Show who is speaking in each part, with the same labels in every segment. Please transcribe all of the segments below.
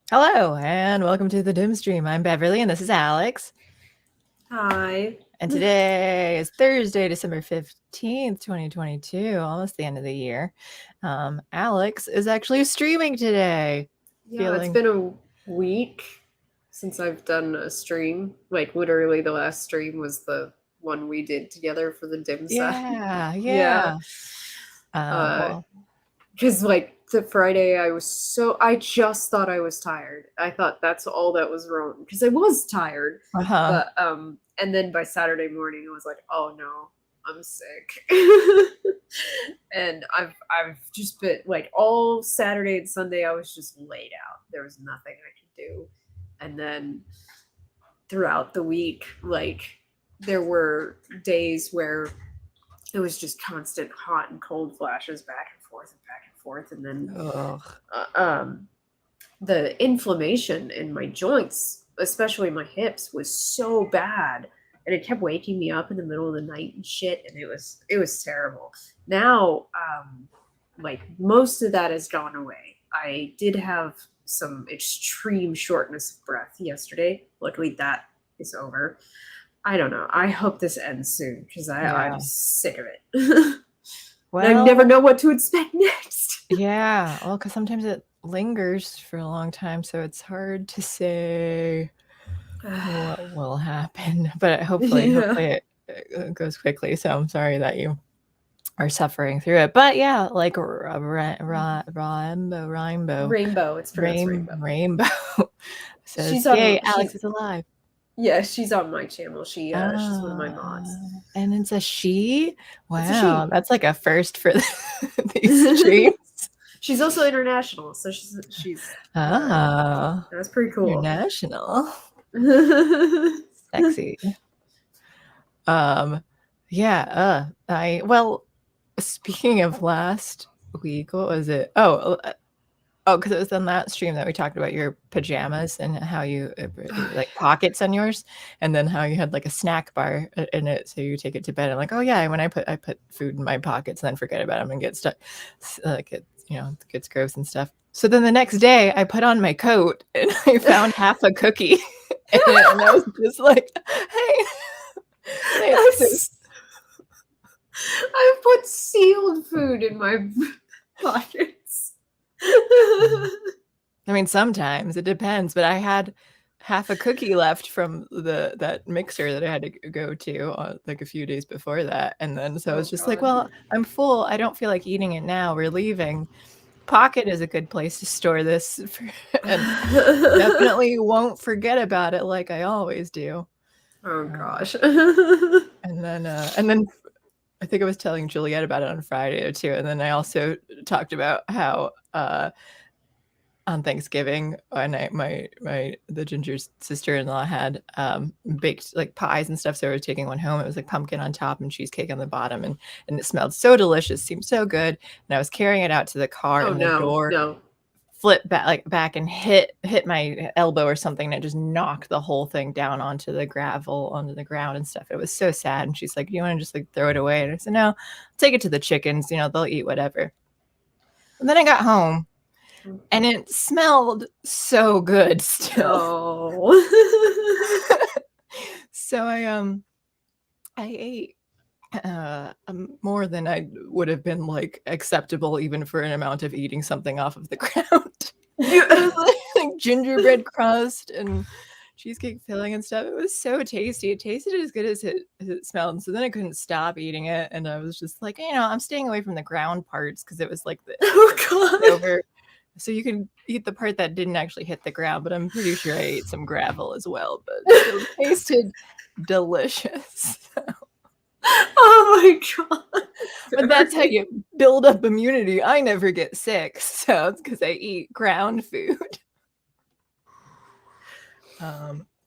Speaker 1: Hello and welcome to the TheDimStream. I'm Beverly and this is Alex.
Speaker 2: Hi.
Speaker 1: And today is Thursday, December 15th, 2022, almost the end of the year. Alex is actually streaming today.
Speaker 2: Yeah, it's
Speaker 1: Feeling,
Speaker 2: been a week since I've done a stream. Like literally the last stream was the one we did together for the dim sum.
Speaker 1: yeah,
Speaker 2: Yeah.
Speaker 1: yeah.
Speaker 2: Uh
Speaker 1: Well,
Speaker 2: because like the Friday I just thought I was tired. I thought that's all that was wrong because I was tired.
Speaker 1: uh-huh.
Speaker 2: But and then by Saturday morning I was like, "Oh no, I'm sick." And I've just been like all Saturday and Sunday I was just laid out. There was nothing I could do. And then throughout the week, like there were days where it was just constant hot and cold flashes back and forth and back and forth, and then
Speaker 1: Ugh.
Speaker 2: uh, um the inflammation in my joints, especially my hips, was so bad, and it kept waking me up in the middle of the night and shit, and it was terrible. Now, like most of that has gone away. I did have some extreme shortness of breath yesterday. Luckily, that is over. I don't know. I hope this ends soon because I'm
Speaker 1: Yeah.
Speaker 2: sick of it. And I never
Speaker 1: Well,
Speaker 2: know what to expect next.
Speaker 1: yeah. Well, because sometimes it lingers for a long time, so it's hard to say what will happen. But hopefully,
Speaker 2: Yeah.
Speaker 1: hopefully it goes quickly. So I'm sorry that you are suffering through it. But yeah, like
Speaker 2: Rainbow. It's pronounced rainbow.
Speaker 1: Rainbow says,
Speaker 2: She's on.
Speaker 1: "Yay, Alex is alive."
Speaker 2: Yeah, she's on my channel. She's one of my mods.
Speaker 1: Ah, and it's a she.
Speaker 2: It's a
Speaker 1: Wow,
Speaker 2: she.
Speaker 1: that's like a first for these streams.
Speaker 2: She's also international, so she's
Speaker 1: Oh,
Speaker 2: that's pretty cool.
Speaker 1: international, sexy. Um, yeah. I well, speaking of last week, what was it? Oh, because it was on that stream that we talked about your pajamas and how you like pockets on yours, and then how you had like a snack bar in it, so you take it to bed. And like, oh yeah, when I put food in my pockets and then forget about them and get stuck, like it gets gross and stuff. So then the next day, I put on my coat and I found half a cookie in it, and I was just like, hey, thanks.
Speaker 2: That's, I've put sealed food in my pockets.
Speaker 1: I mean, sometimes it depends, but I had half a cookie left from that mixer that I had to go to like a few days before that, and then so I
Speaker 2: Oh
Speaker 1: was just like,
Speaker 2: god.
Speaker 1: well, I'm full. I don't feel like eating it now. We're leaving. Pocket is a good place to store this, and definitely won't forget about it like I always do.
Speaker 2: Oh
Speaker 1: Um,
Speaker 2: gosh.
Speaker 1: and then I think I was telling Juliet about it on Friday too, and then I also talked about how on Thanksgiving, the Ginger's sister-in-law had baked like pies and stuff. So we were taking one home. It was like pumpkin on top and cheesecake on the bottom, and it smelled so delicious, seemed so good. And I was carrying it out to the car,
Speaker 2: Oh
Speaker 1: and the
Speaker 2: no,
Speaker 1: door
Speaker 2: no.
Speaker 1: flipped back and hit my elbow or something, and it just knocked the whole thing down onto the gravel, onto the ground and stuff. It was so sad. And she's like, "Do you want to just like throw it away?" And I said, "No, take it to the chickens. They'll eat whatever." And then I got home and it smelled so good still.
Speaker 2: Oh.
Speaker 1: So I ate more than I would have been like acceptable even for an amount of eating something off of the ground. It was like gingerbread crust and cheesecake filling and stuff. It was so tasty. It tasted as good as it smelled. And so then I couldn't stop eating it, and I was just like, I'm staying away from the ground parts because it was like the
Speaker 2: Oh god.
Speaker 1: over. So you can eat the part that didn't actually hit the ground, but I'm pretty sure I ate some gravel as well. But it still tasted delicious.
Speaker 2: Oh my god.
Speaker 1: But that's how you build up immunity. I never get sick, so it's because I eat ground food.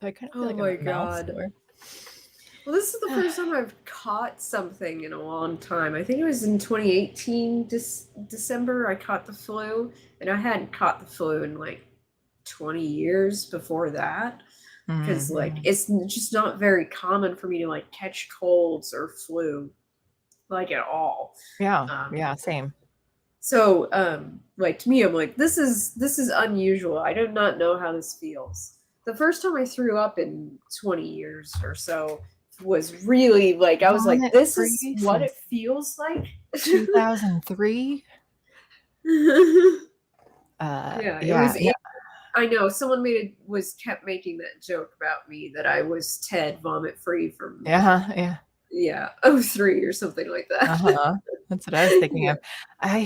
Speaker 1: I kind of feel
Speaker 2: Oh
Speaker 1: like
Speaker 2: my
Speaker 1: my mouth's
Speaker 2: god.
Speaker 1: sore.
Speaker 2: Well, this is the first time I've caught something in a long time. I think it was in 2018 December I caught the flu, and I hadn't caught the flu in like 20 years before that, because like
Speaker 1: Mhm.
Speaker 2: it's just not very common for me to like catch colds or flu like at all.
Speaker 1: Yeah,
Speaker 2: Um
Speaker 1: yeah, same.
Speaker 2: So, like to me, I'm like, this is unusual. I do not know how this feels. The first time I threw up in 20 years or so was really like I was like,
Speaker 1: Vomit
Speaker 2: this is
Speaker 1: free
Speaker 2: what it
Speaker 1: since
Speaker 2: feels like.
Speaker 1: 2003.
Speaker 2: Yeah, it
Speaker 1: Yeah,
Speaker 2: was.
Speaker 1: no,
Speaker 2: I know someone kept making that joke about me that I was Ted vomit free from
Speaker 1: yeah.
Speaker 2: yeah '03 or something like that.
Speaker 1: Uh-huh. That's what I was thinking
Speaker 2: Yeah.
Speaker 1: of. I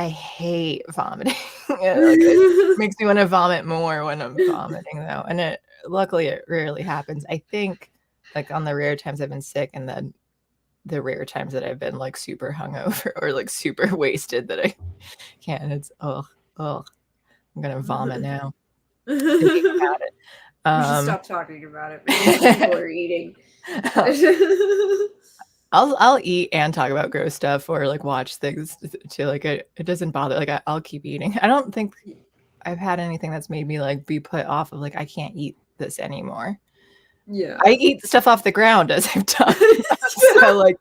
Speaker 1: hate vomiting. Like, it makes me wanna vomit more when I'm vomiting, though, and luckily, it rarely happens. I think, like, on the rare times I've been sick and then the rare times that I've been, like, super hungover or, like, super wasted that I can't, it's ugh, ugh. I'm gonna vomit now thinking about it.
Speaker 2: We should
Speaker 1: Um
Speaker 2: stop talking about it. Maybe some people are eating.
Speaker 1: I'll eat and talk about gross stuff or, like, watch things too, like, it doesn't bother like, I'll keep eating. I don't think I've had anything that's made me, like, be put off of, like, I can't eat this anymore.
Speaker 2: Yeah.
Speaker 1: I eat stuff off the ground, as I've talked about, so, like,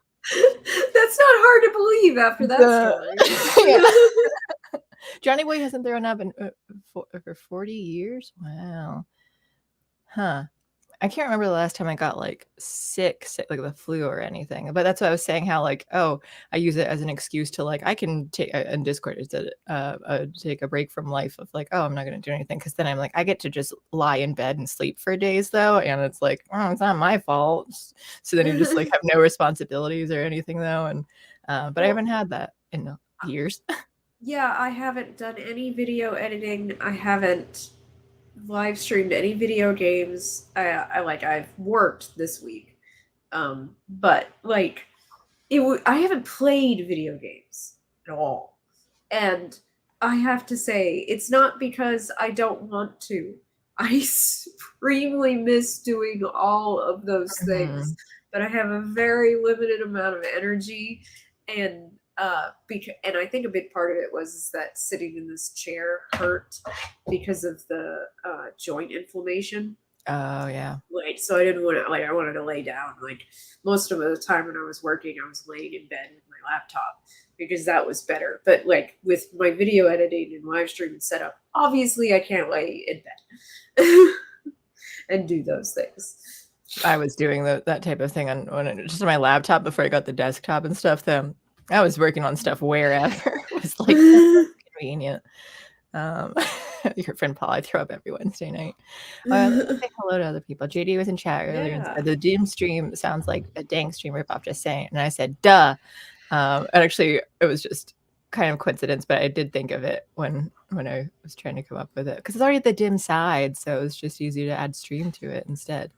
Speaker 2: That's not hard to believe after that
Speaker 1: the
Speaker 2: story.
Speaker 1: yeah. Johnny Boy hasn't thrown up in, for 40 years? Wow. Huh. I can't remember the last time I got, like, sick, like the flu or anything, but that's what I was saying how, like, oh, I use it as an excuse to, like, I can take in Discord, is that, take a break from life of, like, "Oh, I'm not gonna do anything because then I'm like, I get to just lie in bed and sleep for days, though, and it's like, "Oh, it's not my fault." So then you just, like, have no responsibilities or anything, though, and, but I
Speaker 2: Well,
Speaker 1: haven't had that in years.
Speaker 2: yeah, I haven't done any video editing. I haven't live streamed any video games. I've worked this week. But like I haven't played video games at all. And I have to say, it's not because I don't want to. I supremely miss doing all of those things,
Speaker 1: Mhm.
Speaker 2: but I have a very limited amount of energy, and and I think a big part of it was that sitting in this chair hurt because of the joint inflammation.
Speaker 1: Oh, yeah.
Speaker 2: Like, so I didn't want to, like, I wanted to lay down. Like, most of the time when I was working, I was laying in bed with my laptop because that was better. But, like, with my video editing and live streaming setup, obviously I can't lay in bed and do those things.
Speaker 1: I was doing that type of thing just on my laptop before I got the desktop and stuff, though. I was working on stuff wherever. It was, like, so convenient. Um, your friend Paul, I throw up every Wednesday night. Let's say hello to other people. JD was in chat earlier and
Speaker 2: Yeah.
Speaker 1: said, "The Doom stream sounds like a Dank stream ripoff, just saying." And I said, "Duh." And actually, it was just kind of coincidence, but I did think of it when I was trying to come up with it because it's already the dim side, so it was just easy to add stream to it instead.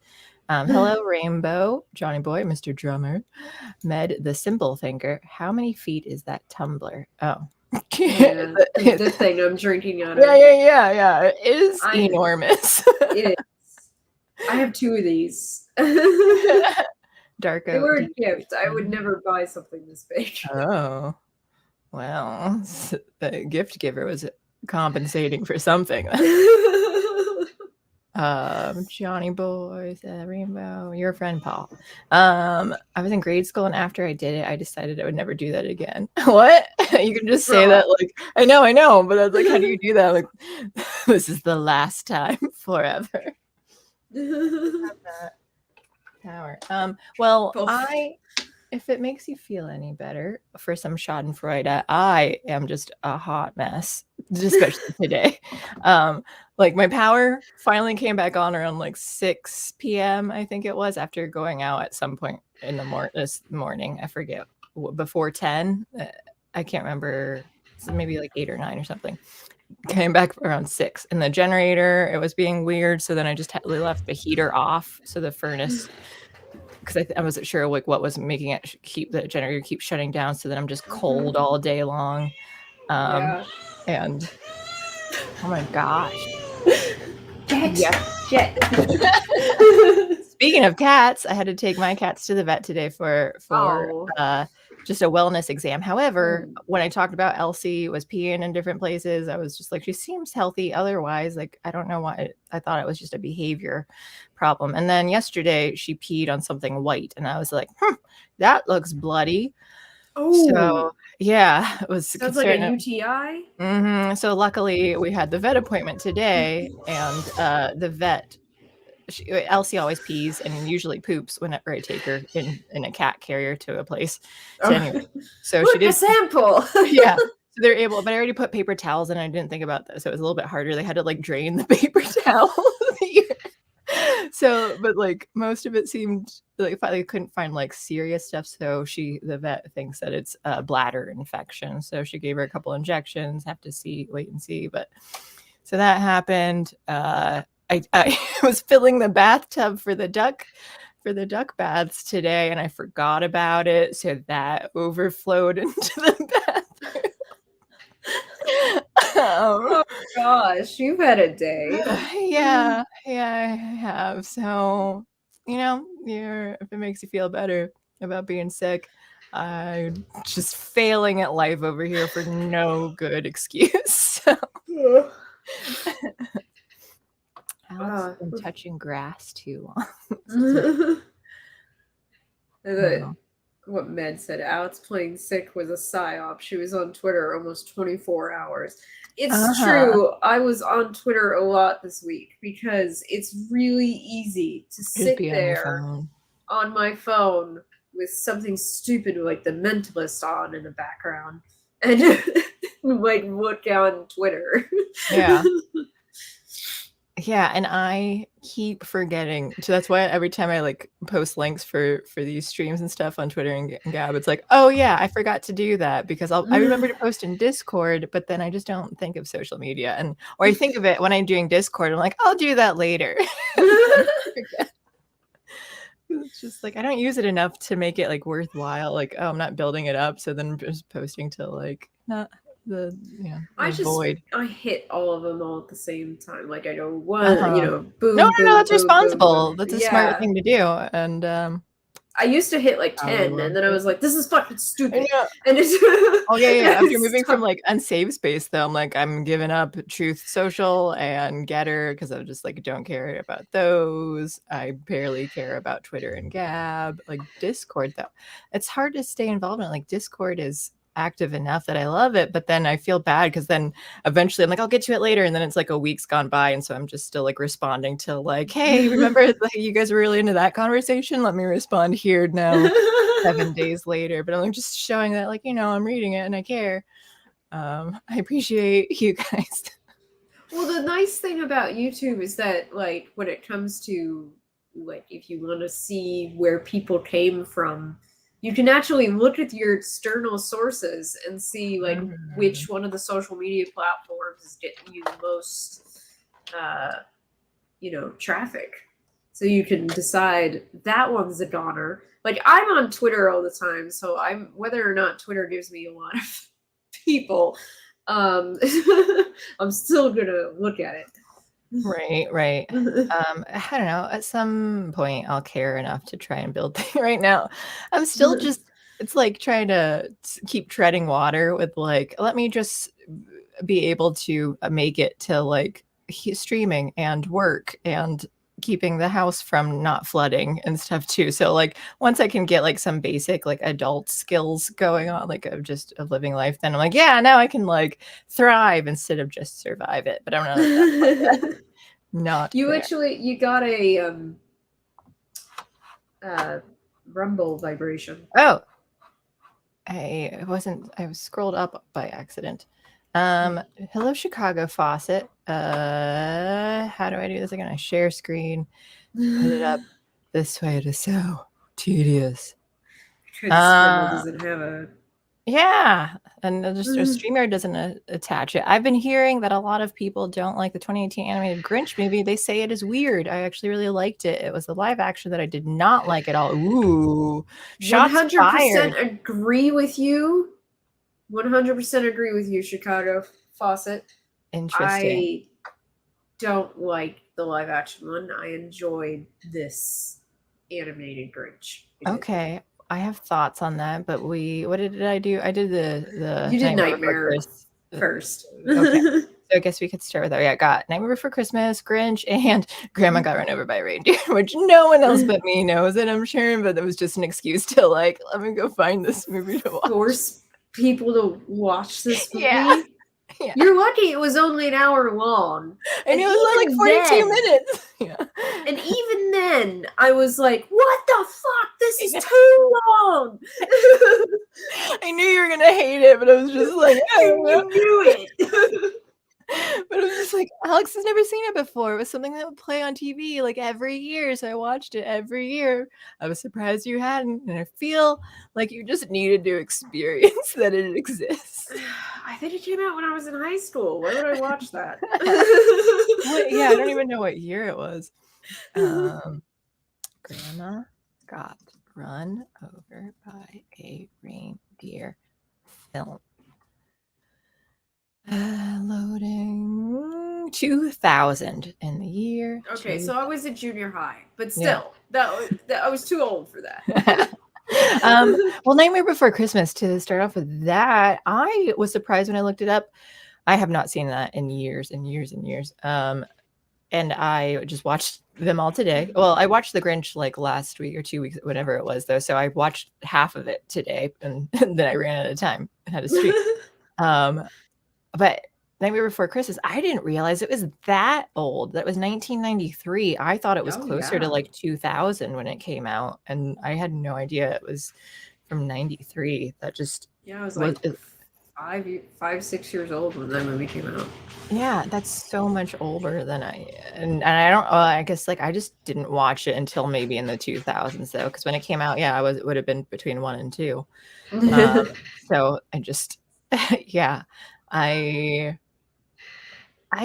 Speaker 1: Hello, Rainbow, Johnny Boy, Mr. Drummer, Med, the Simple Thinker. How many feet is that tumbler? Oh.
Speaker 2: Yeah, the thing I'm drinking out
Speaker 1: Yeah,
Speaker 2: of.
Speaker 1: yeah. It is
Speaker 2: I
Speaker 1: enormous.
Speaker 2: it is. I have two of these. They
Speaker 1: Darko
Speaker 2: were a gift. I would
Speaker 1: DT.
Speaker 2: never buy something this big.
Speaker 1: Oh, well, the gift giver was compensating for something. Johnny Boy, Rainbow, your friend Paul. I was in grade school, and after I did it, I decided I would never do that again. What? You can just say that,
Speaker 2: Bro.
Speaker 1: like, I know, but I was like, how do you do that? Like, this is the last time forever. Have that power. Well,
Speaker 2: Both.
Speaker 1: if it makes you feel any better, for some Schadenfreude, I am just a hot mess, especially today. Like my power finally came back on around like 6 p.m. I think it was after going out at some point in this morning. I forget before 10. I can't remember. So maybe like 8 or 9 or something. Came back around 6, and the generator it was being weird. So then I just left the heater off, so the furnace because I wasn't sure like what was making it keep the generator keep shutting down. So then I'm just cold all day long. Um,
Speaker 2: Yeah.
Speaker 1: and oh my gosh,
Speaker 2: Jet.
Speaker 1: yes.
Speaker 2: Jet.
Speaker 1: Speaking of cats, I had to take my cats to the vet today for
Speaker 2: Oh.
Speaker 1: just a wellness exam. However,
Speaker 2: Mm.
Speaker 1: when I talked about Elsie was peeing in different places, I was just like, she seems healthy. Otherwise, like I don't know why. I thought it was just a behavior problem. And then yesterday she peed on something white, and I was like, that looks bloody.
Speaker 2: Oh,
Speaker 1: So yeah, it was
Speaker 2: sounds like a
Speaker 1: concerning.
Speaker 2: UTI.
Speaker 1: So luckily we had the vet appointment today, and the vet, Elsie always pees and usually poops whenever I take her in a cat carrier to a place. So
Speaker 2: Oh,
Speaker 1: anyway, so she
Speaker 2: look, a
Speaker 1: did.
Speaker 2: sample.
Speaker 1: Yeah. So they're able, but I already put paper towels in. I didn't think about that. So it was a little bit harder. They had to like drain the paper towel. So, but like most of it seemed like they couldn't find like serious stuff. So the vet thinks that it's a bladder infection. So she gave her a couple injections. Have to wait and see. But so that happened. I was filling the bathtub for the duck baths today, and I forgot about it. So that overflowed into the bathroom.
Speaker 2: Oh gosh, you've had a day.
Speaker 1: Yeah, I have. So, if it makes you feel better about being sick, I'm just failing at life over here for no good excuse. Alex has been touching grass too long. Oh.
Speaker 2: What Med said, Alex playing sick was a psyop. She was on Twitter almost 24 hours. It's
Speaker 1: Uh-huh.
Speaker 2: true. I was on Twitter a lot this week because it's really easy to
Speaker 1: Just
Speaker 2: sit
Speaker 1: be on your
Speaker 2: there
Speaker 1: phone.
Speaker 2: on my phone with something stupid like The Mentalist on in the background and like look on Twitter.
Speaker 1: Yeah. Yeah, and I keep forgetting. So that's why every time I like post links for these streams and stuff on Twitter and Gab, it's like, oh yeah, I forgot to do that because I remember to post in Discord, but then I just don't think of social media, or I think of it when I'm doing Discord. I'm like, I'll do that later. It's just like I don't use it enough to make it like worthwhile. Like, oh, I'm not building it up, so then I'm just posting to like not the the void.
Speaker 2: I hit all of them all at the same time. Like I go one,
Speaker 1: Uh-huh. No,
Speaker 2: boom,
Speaker 1: no, no,
Speaker 2: boom,
Speaker 1: that's
Speaker 2: boom, boom, boom.
Speaker 1: responsible. That's a smart
Speaker 2: Yeah.
Speaker 1: thing to do, and
Speaker 2: I used to hit like
Speaker 1: probably
Speaker 2: 10 and
Speaker 1: will
Speaker 2: then I
Speaker 1: too.
Speaker 2: was like, this is fucking
Speaker 1: I
Speaker 2: stupid.
Speaker 1: know.
Speaker 2: And it's
Speaker 1: Oh yeah, yeah.
Speaker 2: and
Speaker 1: After
Speaker 2: I
Speaker 1: moving from
Speaker 2: stopped.
Speaker 1: like unsaved space, though, I'm like I'm giving up Truth Social and Getter because I just like don't care about those. I barely care about Twitter and Gab. Like Discord, though, it's hard to stay involved in it. Like Discord is active enough that I love it, but then I feel bad because then eventually I'm like I'll get to it later, and then it's like a week's gone by, and so I'm just still like responding to like, hey, remember like, you guys were really into that conversation? Let me respond here now. 7 days later, but I'm just showing that like I'm reading it and I care. I appreciate you guys.
Speaker 2: Well, the nice thing about YouTube is that, like, when it comes to, like, if you want to see where people came from, you can actually look at your external sources and see, like, which one of the social media platforms is getting you the most, uh, traffic. So you can decide that one's a goner. Like, I'm on Twitter all the time, so whether or not Twitter gives me a lot of people, I'm still gonna look at it.
Speaker 1: Right. I don't know. At some point, I'll care enough to try and build things. Right now, I'm still just. It's like trying to keep treading water with like. Let me just be able to make it to like streaming and work and keeping the house from not flooding and stuff too. So like once I can get like some basic like adult skills going on, like of living life, then I'm like, yeah, now I can like thrive instead of just survive it. But I'm not at that point yet. Not there.
Speaker 2: You got a rumble vibration.
Speaker 1: Oh, I was scrolled up by accident. Hello Chicago faucet. How do I do this again? I share screen, put it up this way. It is so tedious.
Speaker 2: Because Rumble doesn't have a.
Speaker 1: Yeah, and just StreamYard doesn't attach it. I've been hearing that a lot of people don't like the 2018 animated Grinch movie. They say it is weird. I actually really liked it. It was the live action that I did not like at all. Ooh, shots
Speaker 2: 100%
Speaker 1: fired.
Speaker 2: agree with you. 100% agree with you, Chicago Faucet.
Speaker 1: Interesting.
Speaker 2: I don't like the live action one. I enjoyed this animated Grinch.
Speaker 1: Okay, I have thoughts on that, but what did I do? I did the
Speaker 2: You did
Speaker 1: Nightmare Before
Speaker 2: Nightmare
Speaker 1: Christmas.
Speaker 2: first.
Speaker 1: Okay. I guess we could start with that. Yeah, I got Nightmare Before Christmas, Grinch, and Grandma Got Run Over by a Reindeer, which no one else but me knows it, I'm sure, but it was just an excuse to like, let me go find this movie to watch.
Speaker 2: Force people to watch this
Speaker 1: Yeah.
Speaker 2: movie.
Speaker 1: Yeah.
Speaker 2: You're lucky it was only an hour long.
Speaker 1: And it was like 42 minutes. Yeah.
Speaker 2: And even then, I was like, what the fuck? This is too long.
Speaker 1: I knew you were going to hate it, but I was just like,
Speaker 2: You knew it.
Speaker 1: But it was just like, Alex has never seen it before. It was something that would play on TV like every year. So I watched it every year. I was surprised you hadn't. And I feel like you just needed to experience that it exists.
Speaker 2: I think it came out when I was in high school. Why would I watch that?
Speaker 1: Yeah, I don't even know what year it was. Grandma Got Run Over by a Reindeer film. Loading 2000 in the year.
Speaker 2: Okay, so I was in junior high, but still, I was too old for that.
Speaker 1: Well, Nightmare Before Christmas, to start off with that, I was surprised when I looked it up. I have not seen that in years and years and years. And I just watched them all today. Well, I watched The Grinch like last week or 2 weeks, whatever it was, though. So I watched half of it today, and then I ran out of time and had to stream. But Nightmare Before Christmas, I didn't realize it was that old. That was 1993. I thought it was closer to like 2000 when it came out, and I had no idea it was from 93. That just
Speaker 2: I was like 6 years old when that movie came out.
Speaker 1: Yeah, that's so much older than and I don't. I guess like I just didn't watch it until maybe in the 2000s though, because when it came out, it would have been between 1 and 2. So I just yeah. I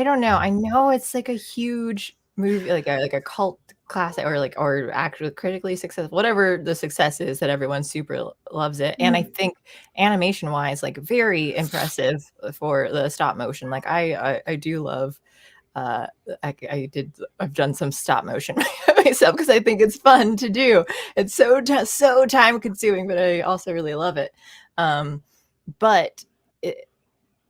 Speaker 1: don't know. I know it's like a huge movie, like a cult classic, or actually critically successful, whatever the success is that everyone super loves it. And I think animation wise, like very impressive for the stop motion. Like I do love. I've done some stop motion myself because I think it's fun to do. It's so time consuming, but I also really love it. But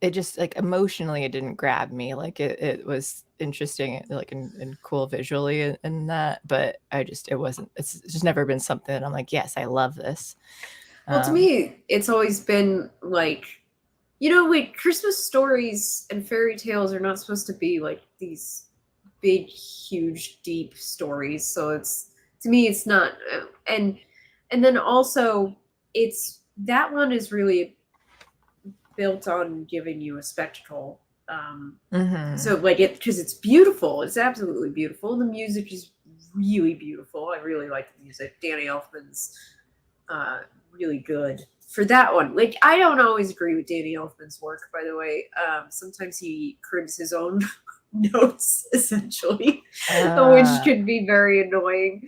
Speaker 1: it just like emotionally it didn't grab me. Like it was interesting, like and cool visually and that, but it's just never been something that I'm like, yes, I love this.
Speaker 2: Well, to me, it's always been like, like Christmas stories and fairy tales are not supposed to be like these big, huge, deep stories. So to me, it's not. And then also, that one is really built on giving you a spectacle. So like because it's beautiful. It's absolutely beautiful. The music is really beautiful. I really like the music. Danny Elfman's really good for that one. Like I don't always agree with Danny Elfman's work, by the way. Sometimes he cribs his own notes, essentially, which could be very annoying.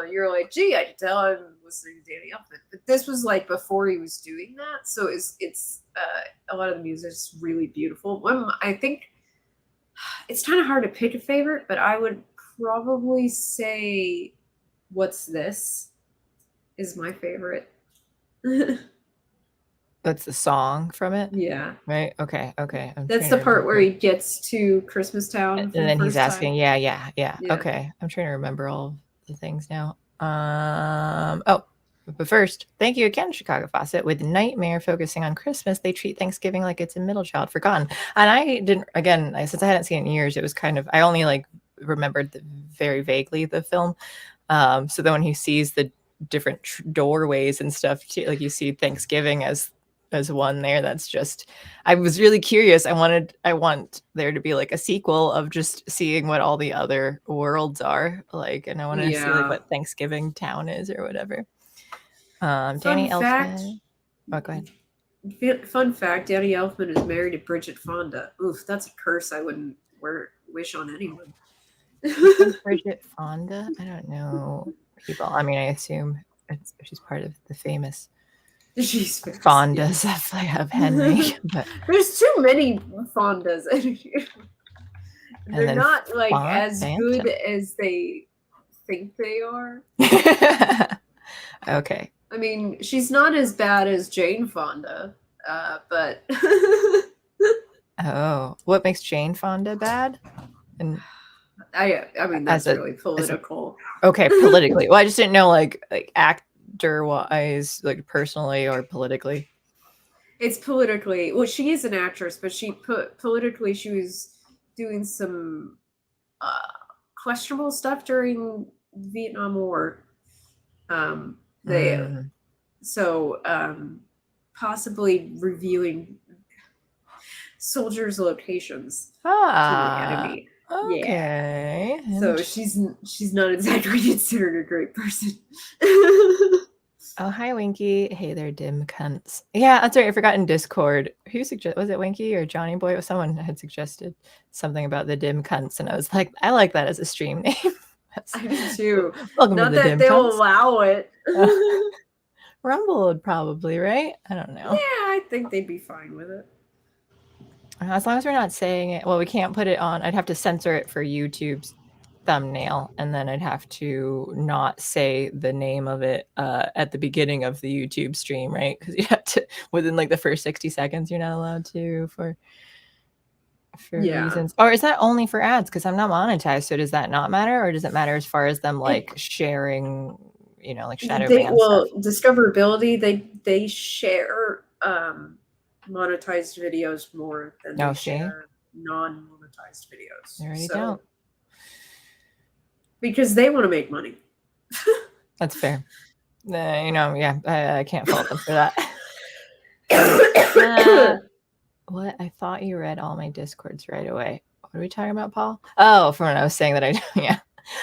Speaker 2: You're like, gee, I can tell I'm listening to Danny Elfman, but this was like before he was doing that, so it's a lot of the music is really beautiful. I think it's kind of hard to pick a favorite, but I would probably say "What's This" is my favorite.
Speaker 1: That's the song from it.
Speaker 2: Yeah.
Speaker 1: Right. Okay.
Speaker 2: That's the part where he gets to Christmas Town,
Speaker 1: and then he's asking,
Speaker 2: time.
Speaker 1: Yeah. Okay. I'm trying to remember all the things now. But first, thank you again, Chicago Faucet. With Nightmare focusing on Christmas, they treat Thanksgiving like it's a middle child forgotten. And I didn't, again, since I hadn't seen it in years, it was kind of, I only like remembered very vaguely the film. So then when he sees the different doorways and stuff, like you see Thanksgiving as one there, that's just, I was really curious. I want there to be like a sequel of just seeing what all the other worlds are like, and I want to see like what Thanksgiving Town is or whatever. Danny Elfman. Oh, go ahead.
Speaker 2: Fun fact: Danny Elfman is married to Bridget Fonda. Oof, that's a curse I wouldn't wish on anyone.
Speaker 1: Bridget Fonda? I don't know people. I mean, I assume she's part of the famous.
Speaker 2: She's
Speaker 1: Fondas of Henry. But
Speaker 2: there's too many Fondas. They're not like as good as they think they are.
Speaker 1: Okay.
Speaker 2: I mean, she's not as bad as Jane Fonda, but
Speaker 1: Oh, what makes Jane Fonda bad? And
Speaker 2: I mean,
Speaker 1: as
Speaker 2: that's
Speaker 1: a
Speaker 2: really
Speaker 1: as a
Speaker 2: political.
Speaker 1: okay, politically. Well, I just didn't know like actor wise, like personally or politically.
Speaker 2: It's politically. Well, she is an actress, but she put politically she was doing some uh, questionable stuff during the Vietnam War. They
Speaker 1: Mm.
Speaker 2: so possibly revealing soldiers' locations to the
Speaker 1: Ah,
Speaker 2: enemy. Yeah.
Speaker 1: okay.
Speaker 2: So she's not exactly considered a great person.
Speaker 1: Oh, hi, Winky. Hey there, dim cunts. Yeah, that's right. I forgot in Discord. Who suggest was it Winky or Johnny Boy? Someone had suggested something about the dim cunts, and I was like, I like that as a stream name.
Speaker 2: I do too.
Speaker 1: Welcome to
Speaker 2: Not
Speaker 1: the
Speaker 2: that
Speaker 1: dim
Speaker 2: they'll
Speaker 1: cunts.
Speaker 2: allow it.
Speaker 1: Rumble would probably, right? I don't
Speaker 2: Yeah,
Speaker 1: know.
Speaker 2: I think they'd be fine with it.
Speaker 1: As long as we're not saying it. Well, we can't put it on. I'd have to censor it for YouTube's thumbnail, and then I'd have to not say the name of it at the beginning of the YouTube stream, right? Because you have to within like the first 60 seconds, you're not allowed to for
Speaker 2: Yeah.
Speaker 1: reasons. Or is that only for ads? Because I'm not monetized, so does that not matter, or does it matter as far as them like sharing, like shadow ban stuff?
Speaker 2: Discoverability, they share monetized videos more than
Speaker 1: No,
Speaker 2: they
Speaker 1: see,
Speaker 2: share non-monetized videos.
Speaker 1: they already
Speaker 2: So
Speaker 1: don't.
Speaker 2: because they want to make money.
Speaker 1: That's fair. Yeah, I can't fault them for that. What? I thought you read all my Discords right away. What are we talking about, Paul? Oh, from when I was saying that yeah.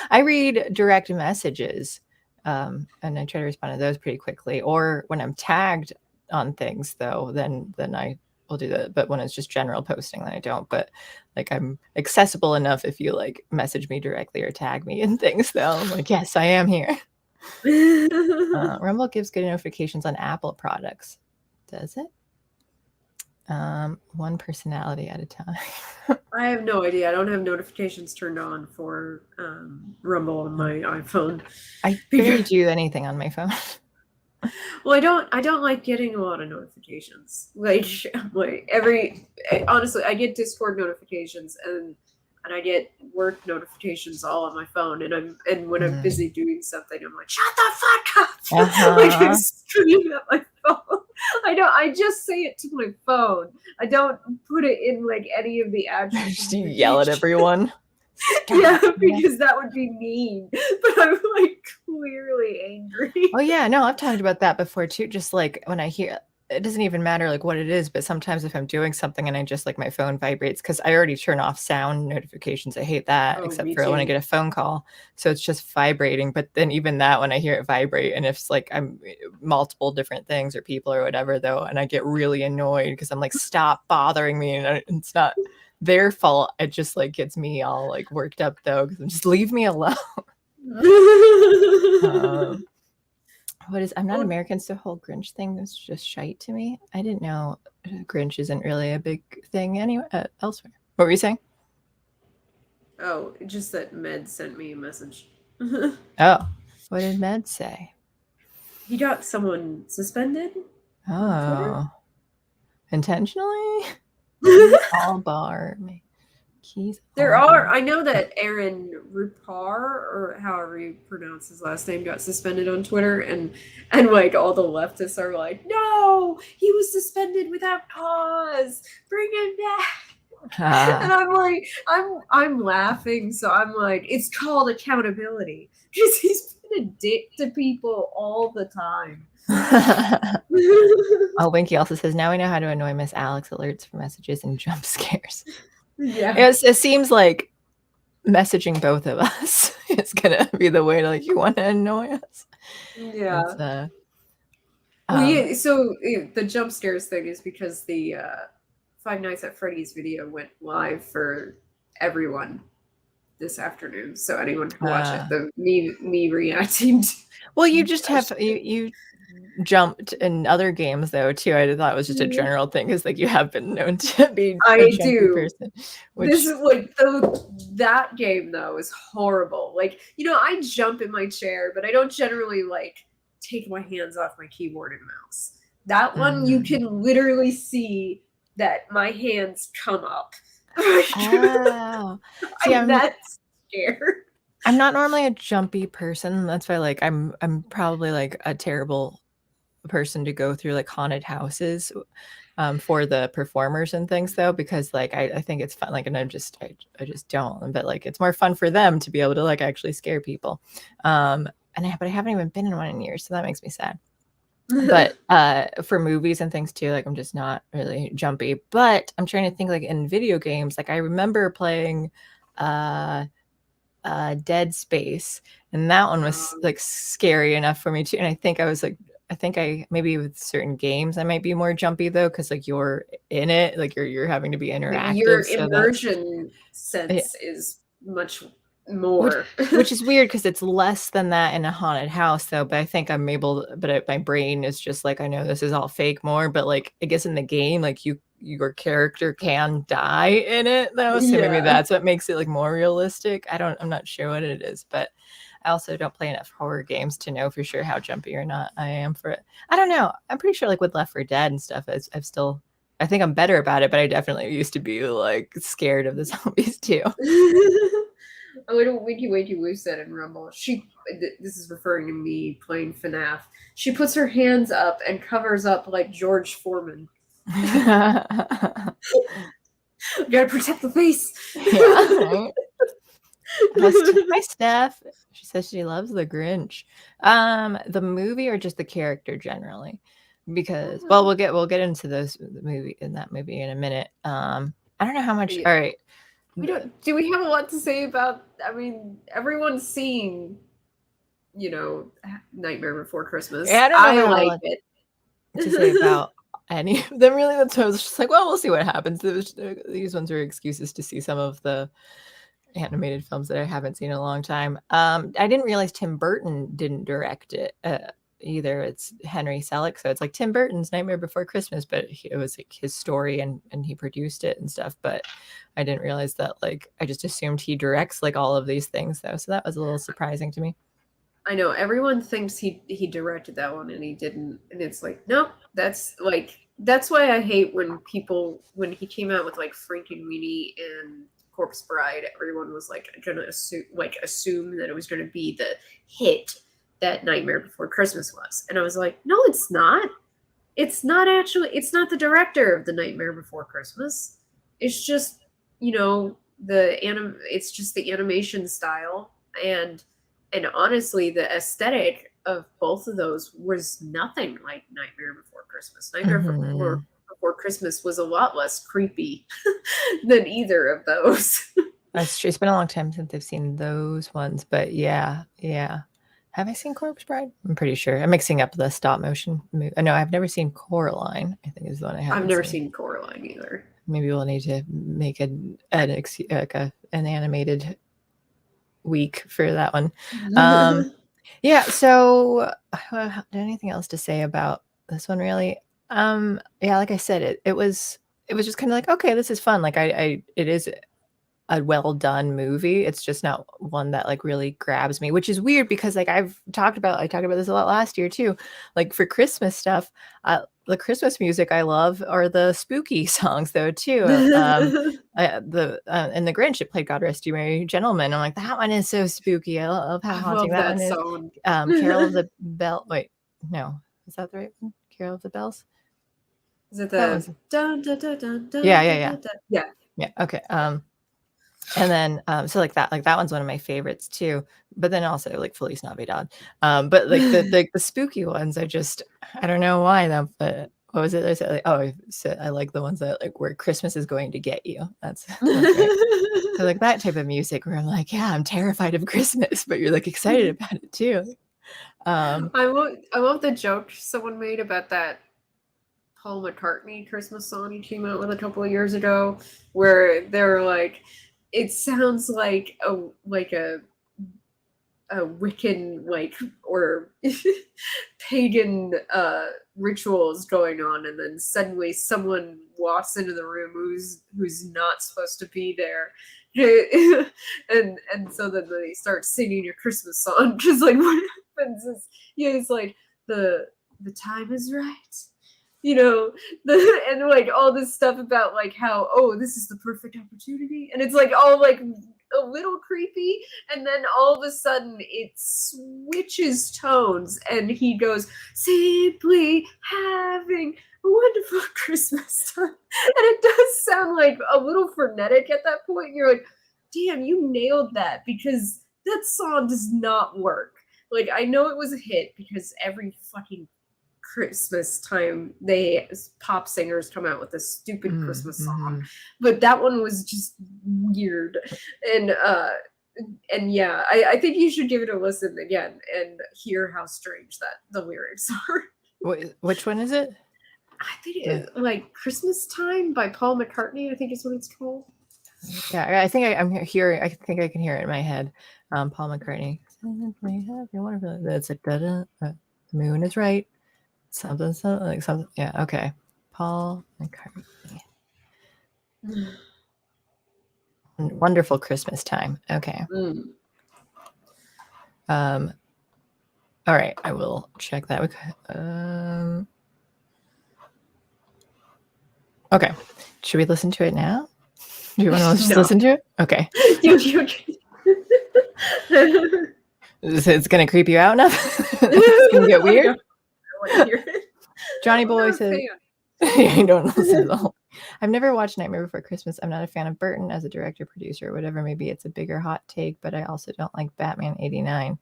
Speaker 1: I read direct messages, and I try to respond to those pretty quickly. Or when I'm tagged on things, though, then I will do that. But when it's just general posting, then I don't. But like I'm accessible enough if you like message me directly or tag me in things, though. I'm like, yes, I am here. Rumble gives good notifications on Apple products. Does it? One personality at a time.
Speaker 2: I have no idea. I don't have notifications turned on for Rumble on my iPhone.
Speaker 1: I barely do anything on my phone.
Speaker 2: Well, I don't like getting a lot of notifications. Like honestly, I get Discord notifications and I get work notifications all on my phone, and when I'm busy doing something, I'm like, shut the fuck up! Like I'm screaming at my phone. I just say it to my phone. I don't put it in like any of the actual.
Speaker 1: Just yell at everyone.
Speaker 2: Stop. Yeah, because that would be mean. But I'm like clearly angry.
Speaker 1: Oh yeah, no, I've talked about that before too. Just like when I hear, it doesn't even matter like what it is, but sometimes if I'm doing something and I just like my phone vibrates, because I already turn off sound notifications. I hate that, except for when I get a phone call. So it's just vibrating. But then even that, when I hear it vibrate, and if it's like I'm multiple different things or people or whatever, though, and I get really annoyed because I'm like, stop bothering me, and it's not their fault. It just like gets me all like worked up though, because I'm just leave me alone. I'm not American, so the whole Grinch thing was just shite to me. I didn't know Grinch isn't really a big thing anywhere elsewhere. What were you saying?
Speaker 2: Oh, just that Med sent me a message.
Speaker 1: Oh, what did Med say?
Speaker 2: He got someone suspended on Twitter.
Speaker 1: Oh, intentionally? All bar me.
Speaker 2: I know that Aaron Rupar, or however you pronounce his last name, got suspended on Twitter, and like all the leftists are like, no, he was suspended without cause. Bring him back. And I'm like, I'm laughing, so I'm like, it's called accountability because he's been a dick to people all the time.
Speaker 1: Oh, Winky also says, now we know how to annoy Miss Alex. Alerts for messages and jump scares.
Speaker 2: Yeah.
Speaker 1: It seems like messaging both of us is gonna be the way to like, you want to annoy us.
Speaker 2: Yeah. So the jump scares thing is because the Five Nights at Freddy's video went live for everyone this afternoon, so anyone can watch it. The me reacting.
Speaker 1: Well, you just have you jumped in other games though too. I thought it was just a general thing because like you have been known to be a jumpy person.
Speaker 2: This is like that game though is horrible. Like I jump in my chair, but I don't generally like take my hands off my keyboard and mouse. That one you can literally see that my hands come up.
Speaker 1: Oh. See,
Speaker 2: I'm that scared.
Speaker 1: I'm not normally a jumpy person. That's why like I'm probably like a terrible person to go through like haunted houses for the performers and things though, because like I think it's fun, like, and I just don't, but like it's more fun for them to be able to like actually scare people. But I haven't even been in one in years, so that makes me sad. But for movies and things too, like I'm just not really jumpy. But I'm trying to think, like in video games, like I remember playing uh Dead Space, and that one was like scary enough for me too. And I think I maybe with certain games I might be more jumpy though, because like you're in it, like you're having to be
Speaker 2: Your
Speaker 1: interactive, so that
Speaker 2: immersion
Speaker 1: yeah,
Speaker 2: sense is much
Speaker 1: which
Speaker 2: more.
Speaker 1: which is weird because it's less than that in a haunted house though. But I think I'm able, my brain is just like, I know this is all fake more, but like I guess in the game, like your character can die in it though, so maybe
Speaker 2: Yeah.
Speaker 1: that's what makes it like more realistic. I'm not sure what it is, but I also don't play enough horror games to know for sure how jumpy or not I am for it. I don't know. I'm pretty sure like with Left 4 Dead and stuff, I think I'm better about it, but I definitely used to be like scared of the zombies too.
Speaker 2: A little wiki Woo said in Rumble. This is referring to me playing FNAF. She puts her hands up and covers up like George Foreman. Gotta protect the face.
Speaker 1: Yeah, right. Hi, Steph. She says she loves The Grinch. The movie or just the character generally? Because well, we'll get into that movie in a minute. I don't know how much.
Speaker 2: Yeah.
Speaker 1: All right.
Speaker 2: We don't. Do we have a lot to say about? I mean, everyone's seen, Nightmare Before Christmas.
Speaker 1: Yeah, I don't know if I
Speaker 2: I
Speaker 1: have a
Speaker 2: like
Speaker 1: lot
Speaker 2: it.
Speaker 1: to say about any of them really. That's why I was just like, well, we'll see what happens. These ones are excuses to see some of the animated films that I haven't seen in a long time. I didn't realize Tim Burton didn't direct it either. It's Henry Selick, so it's like Tim Burton's Nightmare Before Christmas, but it was like his story and he produced it and stuff. But I didn't realize that. Like, I just assumed he directs like all of these things though, so that was a little surprising to me.
Speaker 2: I know everyone thinks he directed that one and he didn't, and it's like, no, that's why I hate when he came out with like Frankenweenie and Corpse Bride, everyone was like gonna assume that it was gonna be the hit that Nightmare Before Christmas was, and I was like, no, it's not. It's not actually. It's not the director of the Nightmare Before Christmas. It's just It's just the animation style and honestly, the aesthetic of both of those was nothing like Nightmare Before Christmas.
Speaker 1: Mhm.
Speaker 2: Before Christmas was a lot less creepy than either of those.
Speaker 1: That's true. It's been a long time since I've seen those ones, but yeah, yeah. Have I seen Corpse Bride? I'm pretty sure. I'm mixing up the stop motion movie. No, I've never seen Coraline. I think is the one I
Speaker 2: I've
Speaker 1: haven't
Speaker 2: never
Speaker 1: seen.
Speaker 2: seen Coraline either.
Speaker 1: Maybe we'll need to make an animated week for that one. Yeah. So, anything else to say about this one? Really? Yeah. Like I said, it was just kind of like, okay, this is fun. Like it is a well done movie. It's just not one that like really grabs me, which is weird because like I talked about this a lot last year too. Like for Christmas stuff, the Christmas music I love are the spooky songs though too. And the Grinch, it played God Rest You Merry Gentlemen. I'm like, that one is so spooky. I love how
Speaker 2: I
Speaker 1: haunting
Speaker 2: love
Speaker 1: that
Speaker 2: that
Speaker 1: one is.
Speaker 2: song.
Speaker 1: Carol of the Bell. Wait, no, is that the right one? Carol of the Bells.
Speaker 2: Is it
Speaker 1: That
Speaker 2: the
Speaker 1: one's
Speaker 2: dun dun dun dun
Speaker 1: yeah,
Speaker 2: dun
Speaker 1: yeah,
Speaker 2: dun
Speaker 1: yeah,
Speaker 2: dun dun? Yeah.
Speaker 1: yeah. Okay. And then so like that one's one of my favorites too. But then also like Feliz Navidad. But like the spooky ones, I don't know why though, but what was it? I said like, oh, so I like the ones that like where Christmas is going to get you. That's right. So like that type of music where I'm like, yeah, I'm terrified of Christmas, but you're like excited about it too. Um
Speaker 2: I love the joke someone made about that Paul McCartney Christmas song he came out with a couple of years ago, where they were like, it sounds like a Wiccan or pagan rituals going on, and then suddenly someone walks into the room who's not supposed to be there. And so then they start singing your Christmas song because like what happens is it's like the time is right, you know, and like all this stuff about like how, oh, this is the perfect opportunity, and it's like all like a little creepy, and then all of a sudden it switches tones and he goes, simply having a wonderful Christmas time. And it does sound like a little frenetic at that point. You're like, damn, you nailed that, because that song does not work. Like, I know it was a hit because every fucking Christmas time they pop singers come out with a stupid Christmas song, but that one was just weird. And yeah, I think you should give it a listen again and hear how strange that the lyrics are.
Speaker 1: Which one is it?
Speaker 2: I think it's like Christmas Time by Paul McCartney, I think is what it's called.
Speaker 1: Yeah, I think I'm hearing. I think I can hear it in my head. Paul McCartney. It's like the moon is right. Something like something. Yeah. Okay. Paul McCartney. Wonderful Christmas Time. Okay. All right. I will check that. Okay. Should we listen to it now? Do you want to just listen to it? Okay. It's going to creep you out enough? It's going to get weird?
Speaker 2: I want to hear it.
Speaker 1: Johnny Boy says, I don't listen to the whole. I've never watched Nightmare Before Christmas. I'm not a fan of Burton as a director, producer, or whatever. Maybe it's a bigger hot take, but I also don't like Batman 89.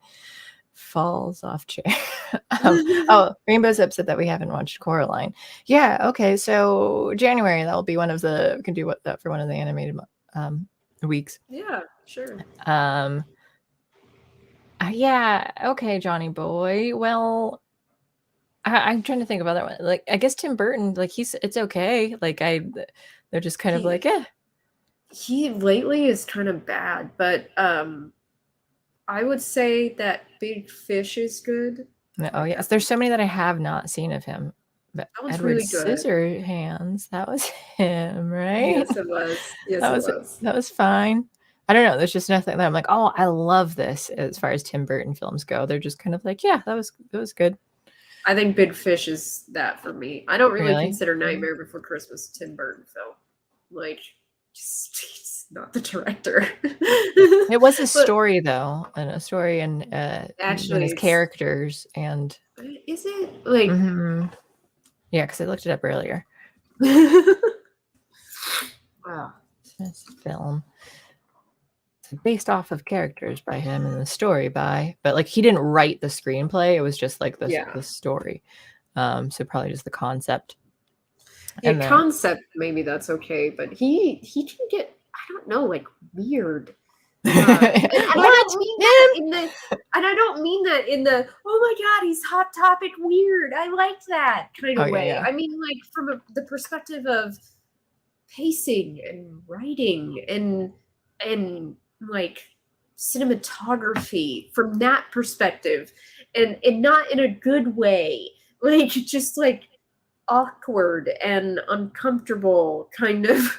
Speaker 1: Falls off chair. Oh, Rainbow's upset that we haven't watched Coraline. Yeah, okay. So January, that'll be one of the, we can do that for one of the animated weeks.
Speaker 2: Yeah, sure.
Speaker 1: Yeah, okay, Johnny Boy. Well, I'm trying to think about that one. Like, I guess Tim Burton, like it's okay. Like they're just kind of like, yeah.
Speaker 2: He lately is kind of bad, but I would say that Big Fish is good.
Speaker 1: Oh yes, there's so many that I have not seen of him. But
Speaker 2: that was
Speaker 1: Edward
Speaker 2: really good.
Speaker 1: Scissorhands, that was him, right?
Speaker 2: Yes, it was. Yes, it was.
Speaker 1: That was fine. I don't know. There's just nothing that I'm like, oh, I love this. As far as Tim Burton films go, they're just kind of like, yeah, that was good.
Speaker 2: I think Big Fish is that for me. I don't really consider Nightmare Before Christmas a Tim Burton film. Like, just he's not the director.
Speaker 1: It was a story though, and a story and
Speaker 2: actually
Speaker 1: his characters and.
Speaker 2: Is it like?
Speaker 1: Yeah, because I looked it up earlier.
Speaker 2: Wow.
Speaker 1: This film. Based off of characters by him and the story but like he didn't write the screenplay. It was just like the story. So probably just the concept.
Speaker 2: Yeah, concept, maybe that's okay, but he can get, I don't know, like weird. I don't mean that in the oh my god, he's Hot Topic weird, I like that kind of way. Yeah. I mean, like from the perspective of pacing and writing and like cinematography from that perspective, and not in a good way, like just like awkward and uncomfortable kind of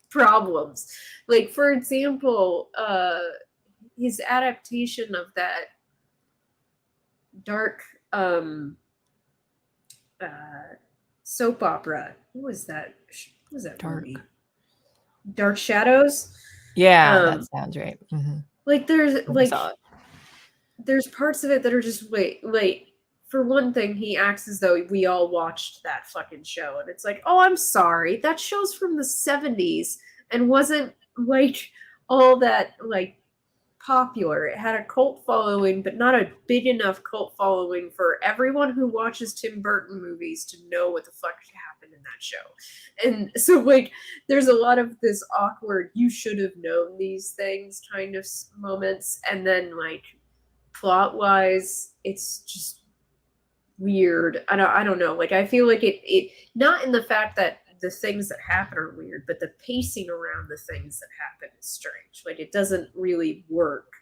Speaker 2: problems. Like, for example, his adaptation of that dark soap opera. What was that movie? Dark Shadows?
Speaker 1: Yeah, that sounds right.
Speaker 2: Like there's parts of it that are just wait. For one thing, he acts as though we all watched that fucking show, and it's like, oh, I'm sorry, that show's from the 70s and wasn't like all that like popular. It had a cult following, but not a big enough cult following for everyone who watches Tim Burton movies to know what the fuck happened in that show. And so like there's a lot of this awkward, you should have known these things kind of moments, and then like plot wise, it's just weird. I don't know. Like I feel like it not in the fact that the things that happen are weird, but the pacing around the things that happen is strange. Like it doesn't really work.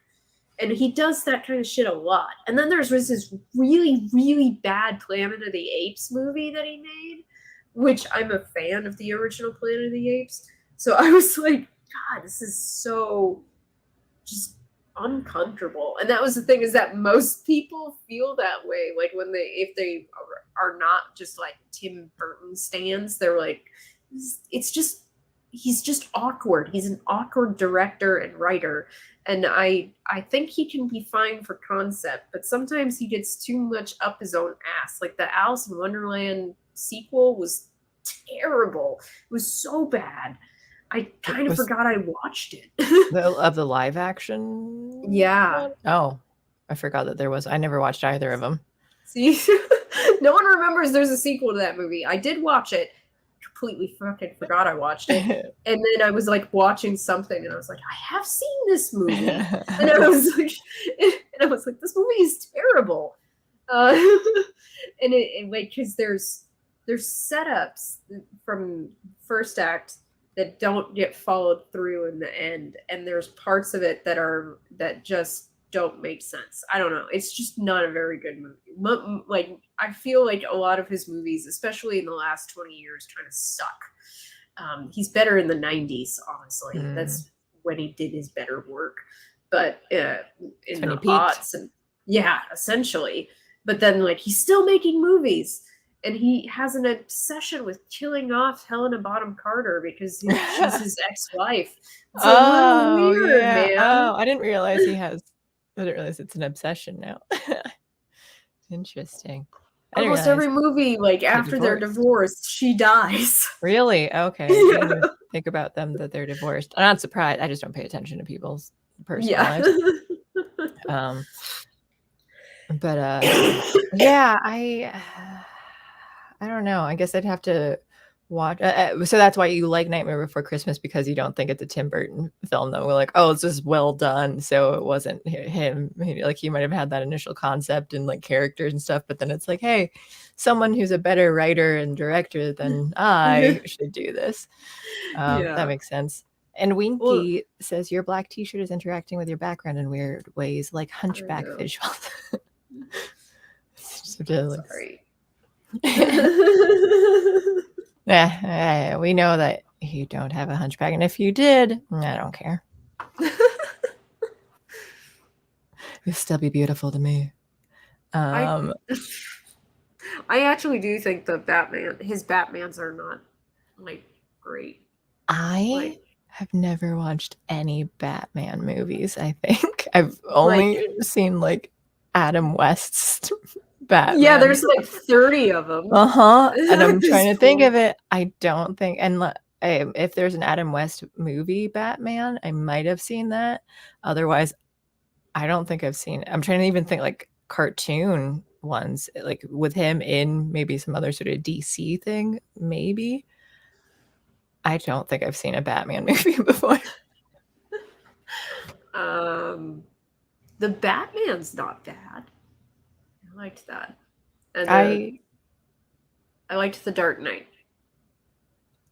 Speaker 2: And he does that kind of shit a lot. And then there's this really, really bad Planet of the Apes movie that he made, which I'm a fan of the original Planet of the Apes. So I was like, God, this is so just uncomfortable. And that was the thing, is that most people feel that way. Like when if they are not just like Tim Burton stands, they're like, it's just, he's just awkward. He's an awkward director and writer. And I think he can be fine for concept, but sometimes he gets too much up his own ass. Like the Alice in Wonderland sequel was terrible. It was so bad. I kind of
Speaker 1: Was
Speaker 2: forgot I watched it.
Speaker 1: of the live action
Speaker 2: Yeah.
Speaker 1: one? Oh, I forgot that there was. I never watched either of them.
Speaker 2: See, no one remembers there's a sequel to that movie. I did watch it. Completely fucking forgot I watched it. And then I was like watching something and I was like, I have seen this movie. And I was like, this movie is terrible. And it like, because there's setups from first act that don't get followed through in the end, and there's parts of it that just don't make sense. I don't know. It's just not a very good movie. Like I feel like a lot of his movies, especially in the last 20 years, kind of suck. He's better in the 90s, honestly. That's when he did his better work. But in the aughts, and yeah, essentially. But then like he's still making movies. And he has an obsession with killing off Helena Bonham Carter because she's his ex-wife. It's a little weird, man.
Speaker 1: Oh, I didn't realize I didn't realize it's an obsession now. Interesting.
Speaker 2: Almost every movie, like after they're divorced, she dies.
Speaker 1: Really? Okay. I didn't even think about them that they're divorced. I'm not surprised. I just don't pay attention to people's personal lives. But yeah, I don't know. I guess I'd have to watch. So that's why you like Nightmare Before Christmas, because you don't think it's a Tim Burton film, though. We're like, oh, it's just well done. So it wasn't him. Like he might have had that initial concept and like characters and stuff, but then it's like, hey, someone who's a better writer and director than I should do this. That makes sense. And Winky says your black t-shirt is interacting with your background in weird ways, like hunchback visuals. So sorry. We know that you don't have a hunchback, and if you did, I don't care. You'll still be beautiful to me.
Speaker 2: I actually do think the his Batmans are not like great.
Speaker 1: I have never watched any Batman movies. I think I've only seen like Adam West's Batman.
Speaker 2: Yeah, there's like 30 of them.
Speaker 1: And I'm trying to think of it. I don't think, and if there's an Adam West movie Batman, I might have seen that. Otherwise, I don't think I've seen it. I'm trying to even think like cartoon ones, like with him in maybe some other sort of DC thing, maybe. I don't think I've seen a Batman movie before.
Speaker 2: The Batman's not bad. I liked that. And I liked The Dark Knight.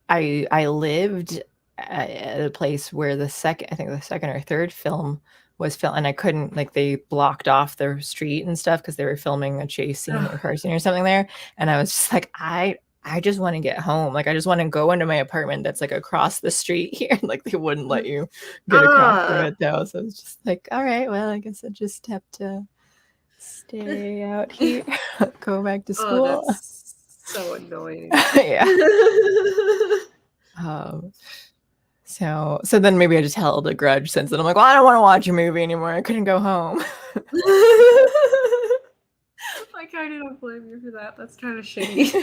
Speaker 1: I lived at a place where the second or third film was filmed, and I couldn't, like, they blocked off their street and stuff because they were filming a chase scene or car scene or something there, and I was just like, I just want to get home. Like, I just want to go into my apartment that's like across the street here. Like, they wouldn't let you get across from it though. So I was just like, all right, well, I guess I just have to stay out here, go back to school.
Speaker 2: Oh, that's so annoying.
Speaker 1: Yeah. So then maybe I just held a grudge since then. I'm like, well, I don't want to watch a movie anymore. I couldn't go home.
Speaker 2: I kind of don't blame you for that. That's kind of shitty.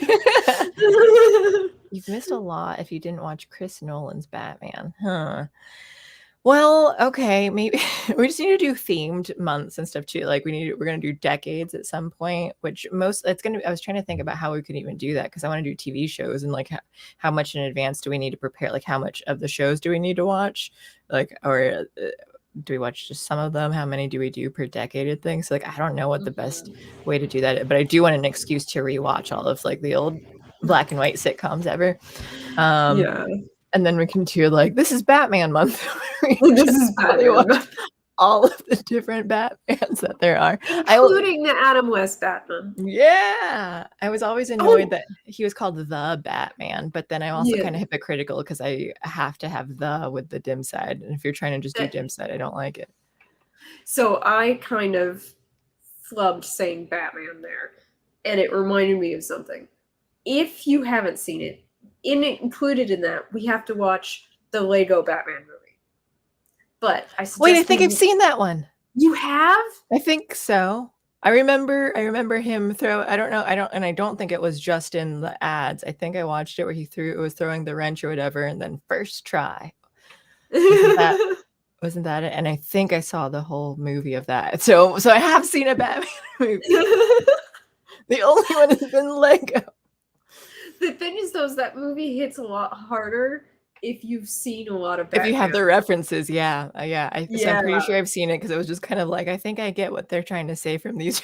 Speaker 1: You've missed a lot if you didn't watch Chris Nolan's Batman, huh? Well, okay, maybe we just need to do themed months and stuff too. Like we're gonna do decades at some point, which I was trying to think about how we could even do that, because I want to do TV shows, and like how much in advance do we need to prepare? Like how much of the shows do we need to watch? Like, or do we watch just some of them? How many do we do per decade thing? So like I don't know what the best way to do that, but I do want an excuse to rewatch all of like the old black and white sitcoms ever.
Speaker 2: Yeah.
Speaker 1: And then we can do like, this is Batman month.
Speaker 2: This is Batman month.
Speaker 1: All of the different Batmans that there are,
Speaker 2: including the Adam West Batman.
Speaker 1: Yeah, I was always annoyed that he was called the Batman, but then I'm also kind of hypocritical because I have to have the with the dim side, and if you're trying to just do dim side, I don't like it.
Speaker 2: So I kind of flubbed saying Batman there, and it reminded me of something. If you haven't seen it, included in that, we have to watch the Lego Batman movie. But I
Speaker 1: Wait, I
Speaker 2: suggest
Speaker 1: think I've
Speaker 2: we.
Speaker 1: seen that one.
Speaker 2: You have?
Speaker 1: I think so. I remember him throw. I don't think it was just in the ads. I think I watched it where was throwing the wrench or whatever, and then first try. Wasn't that wasn't that it? And I think I saw the whole movie of that. So I have seen a Batman movie. The only one has been Lego.
Speaker 2: The thing is, though, is that movie hits a lot harder if you've seen a lot of
Speaker 1: If you have
Speaker 2: Batman.
Speaker 1: the references, yeah, so I'm
Speaker 2: Yeah.
Speaker 1: pretty sure I've seen it because it was just kind of like I think I get what they're trying to say from these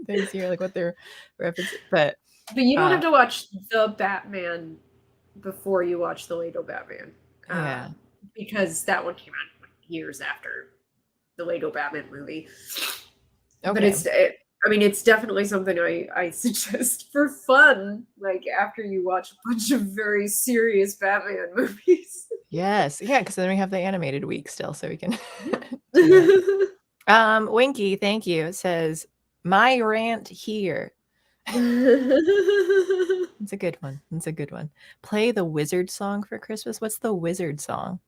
Speaker 1: things here, like what they're referencing. But
Speaker 2: But you don't have to watch the Batman before you watch the Lego Batman.
Speaker 1: Yeah.
Speaker 2: Because that one came out like years after the Lego Batman movie.
Speaker 1: Okay.
Speaker 2: But it's definitely something I suggest for fun, like after you watch a bunch of very serious Batman movies.
Speaker 1: Yes, yeah, because then we have the animated week still, so we can.
Speaker 2: Yeah.
Speaker 1: Winky, thank you. It says my rant here. It's a good one. It's a good one. Play the Wizard song for Christmas. What's the Wizard song?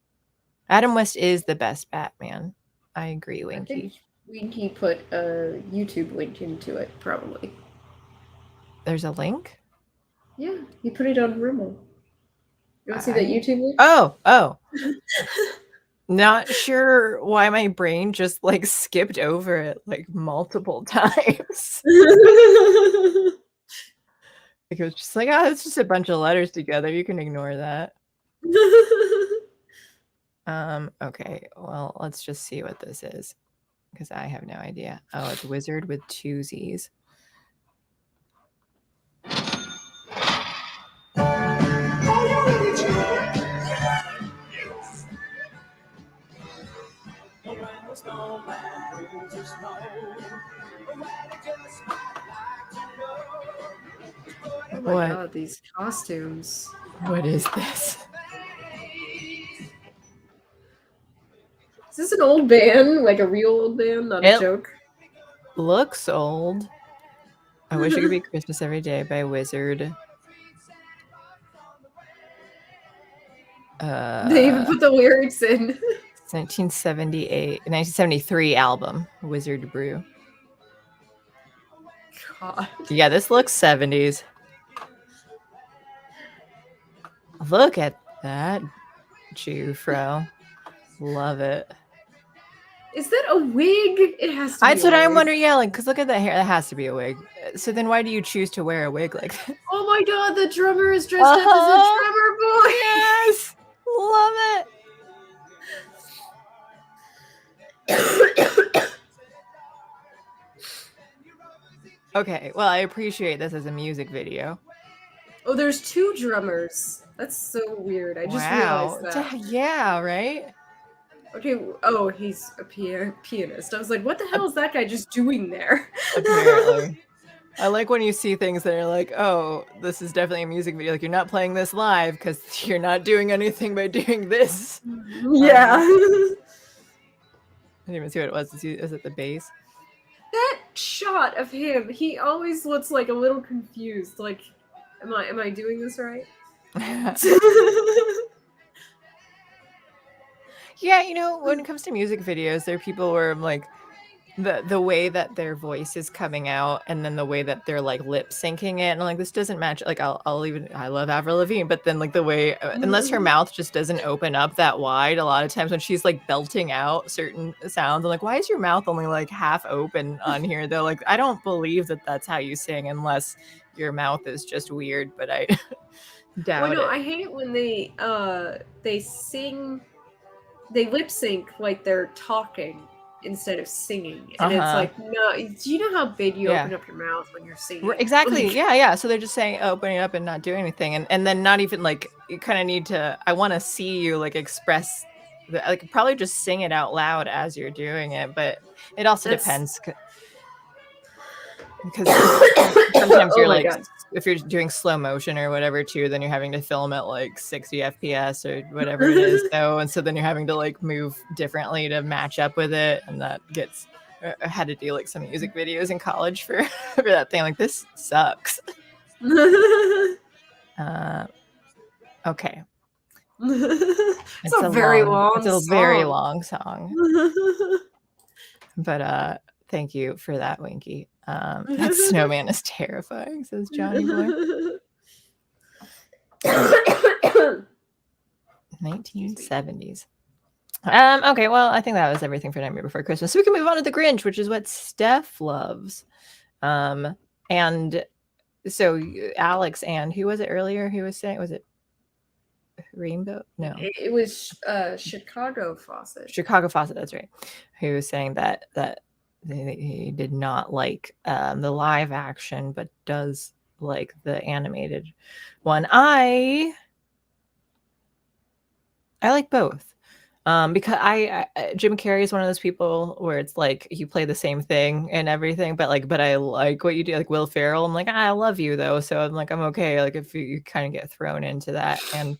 Speaker 1: Adam West is the best Batman. I agree, Winky.
Speaker 2: I think Winky put a YouTube link into it, probably.
Speaker 1: There's a link?
Speaker 2: Yeah, he put it on Rimmel. You want to see that YouTube link?
Speaker 1: Oh. Not sure why my brain just like skipped over it like multiple times. Like it was just like, oh, it's just a bunch of letters together. You can ignore that. Okay, well, let's just see what this is because I have no idea. Oh, it's Wizard with 2 Z's.
Speaker 2: Oh my god, these costumes.
Speaker 1: What is this?
Speaker 2: Is this an old band? Like a real old band, not a joke?
Speaker 1: Looks old. I Wish It Could Be Christmas Every Day by Wizard.
Speaker 2: They even put the lyrics in.
Speaker 1: It's 1973 album, Wizard Brew.
Speaker 2: God.
Speaker 1: Yeah, this looks 70s. Look at that, Jufro. Love it.
Speaker 2: Is that a wig? It has to be.
Speaker 1: That's what I'm wondering. Yeah, like, because look at that hair. That has to be a wig. So then why do you choose to wear a wig like that?
Speaker 2: Oh my god, the drummer is dressed up as a drummer boy.
Speaker 1: Yes. Love it. Okay, well, I appreciate this as a music video.
Speaker 2: Oh, there's 2 drummers. That's so weird. I just realized that.
Speaker 1: Yeah, right?
Speaker 2: Okay, oh, he's a pianist. I was like, what the hell is that guy just doing there?
Speaker 1: Apparently. I like when you see things that are like, oh, this is definitely a music video. Like, you're not playing this live because you're not doing anything by doing this.
Speaker 2: Yeah.
Speaker 1: I didn't even see what it was. Is it the bass?
Speaker 2: That shot of him, he always looks like a little confused. Like, am I doing this right?
Speaker 1: Yeah, when it comes to music videos, there are people where I'm like, the way that their voice is coming out and then the way that they're like lip syncing it, and I'm like, this doesn't match. Like, I love Avril Lavigne, but then like the way, unless her mouth just doesn't open up that wide, a lot of times when she's like belting out certain sounds, I'm like, why is your mouth only like half open on here though? Like, I don't believe that that's how you sing unless your mouth is just weird, but I doubt it.
Speaker 2: I hate when they sing, they lip sync like they're talking instead of singing, and it's like, no, do you know how big you open up your mouth when you're singing?
Speaker 1: Exactly. Like, yeah. So they're just saying, opening up and not doing anything, and then not even like, you kind of need to, I want to see you like express like probably just sing it out loud as you're doing it, but it also depends because sometimes you're like if you're doing slow motion or whatever too, then you're having to film at like 60 FPS or whatever it is. So, and so then you're having to like move differently to match up with it. And that gets, I had to do like some music videos in college for, for that thing. Like, this sucks. Uh, okay.
Speaker 2: It's a very
Speaker 1: It's
Speaker 2: long
Speaker 1: a very
Speaker 2: song.
Speaker 1: long song. But thank you for that, Winky. That snowman is terrifying, says Johnny Boy. 1970s. Okay, well, I think that was everything for Nightmare Before Christmas. So we can move on to The Grinch, which is what Steph loves. And so Alex and who was it earlier who was saying, was it Rainbow? No.
Speaker 2: It was Chicago Fawcett.
Speaker 1: Chicago Fawcett, that's right. Who was saying that he did not like the live action, but does like the animated one. I like both. Because I Jim Carrey is one of those people where it's like you play the same thing and everything, but I like what you do. Like Will Ferrell, I'm like, I love you though, so I'm like, I'm okay. Like if you kind of get thrown into that, and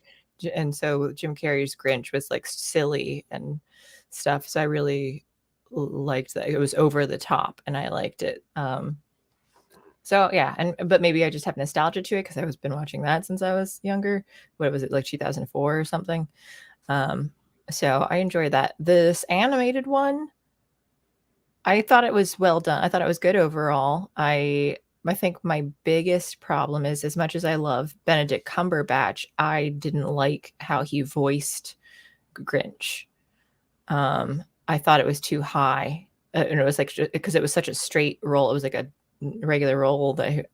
Speaker 1: so Jim Carrey's Grinch was like silly and stuff. So I really liked that. It was over the top, and I liked it. So yeah, but maybe I just have nostalgia to it because I was been watching that since I was younger. What was it, like 2004 or something? So I enjoyed that. This animated one, I thought it was well done. I thought it was good overall. I think my biggest problem is, as much as I love Benedict Cumberbatch, I didn't like how he voiced Grinch. I thought it was too high, and it was like, because it was such a straight role. It was like a regular role that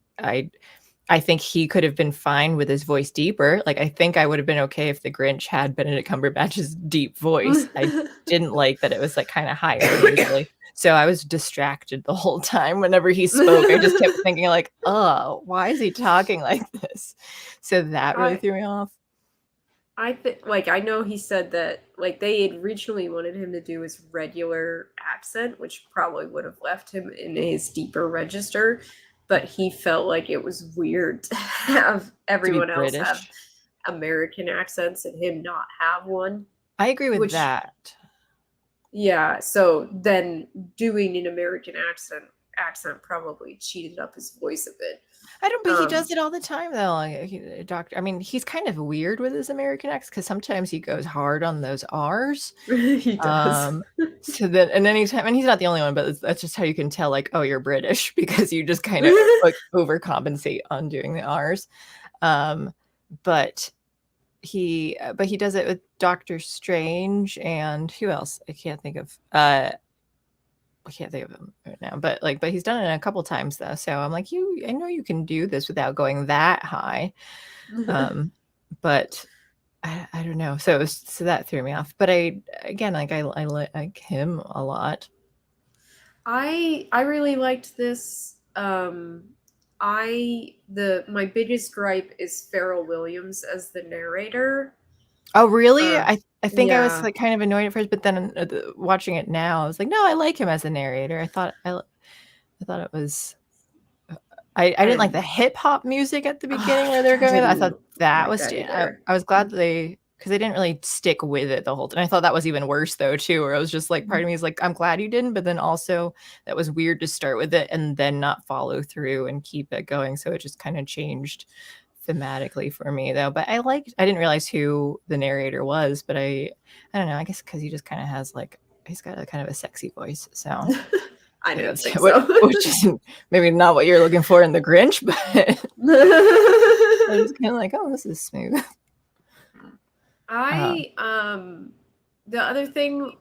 Speaker 1: I think he could have been fine with his voice deeper. Like, I think I would have been okay if the Grinch had Benedict Cumberbatch's deep voice. I didn't like that it was like kind of higher usually. So I was distracted the whole time whenever he spoke. I just kept thinking like, oh, why is he talking like this? So that really threw me off.
Speaker 2: I think, like, I know he said that, like, they had originally wanted him to do his regular accent, which probably would have left him in his deeper register, but he felt like it was weird to have everyone else have American accents and him not have one.
Speaker 1: I agree with that.
Speaker 2: Yeah, so then doing an American accent probably cheated up his voice a bit.
Speaker 1: I don't, but he does it all the time though. Like, doctor, I mean, he's kind of weird with his American accent because sometimes he goes hard on those R's.
Speaker 2: He does.
Speaker 1: So then, and anytime, and he's not the only one, but that's just how you can tell, like, oh, you're British, because you just kind of like overcompensate on doing the R's. But he does it with Doctor Strange and who else? I can't think of him right now, but he's done it a couple times though. So I'm like, I know you can do this without going that high. But I don't know. So that threw me off. But I like him a lot.
Speaker 2: I really liked this. My biggest gripe is Pharrell Williams as the narrator.
Speaker 1: Oh, really? I think I was like kind of annoyed at first, but then watching it now, I was like, no, I like him as a narrator. I thought it was. I didn't like the hip hop music at the beginning where they're going. I thought that was. I was glad because they didn't really stick with it the whole time. I thought that was even worse though too, where I was just like, part of me is like, I'm glad you didn't, but then also that was weird to start with it and then not follow through and keep it going. So it just kind of changed thematically for me though. But I didn't realize who the narrator was, but I don't know, I guess because he just kind of has like, he's got a kind of a sexy voice. So
Speaker 2: I didn't think so.
Speaker 1: Which is maybe not what you're looking for in the Grinch, but I was kind of like, oh, this is smooth.
Speaker 2: The other thing,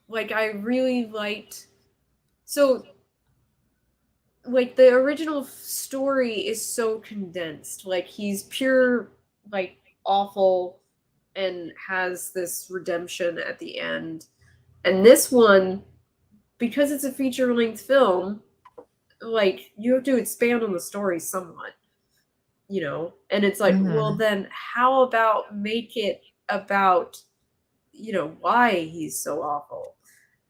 Speaker 2: like, I really liked, so like the original story is so condensed. Like, he's pure like awful and has this redemption at the end. And this one, because it's a feature-length film, like, you have to expand on the story somewhat, you know? And it's like, well, then how about make it about, you know, why he's so awful?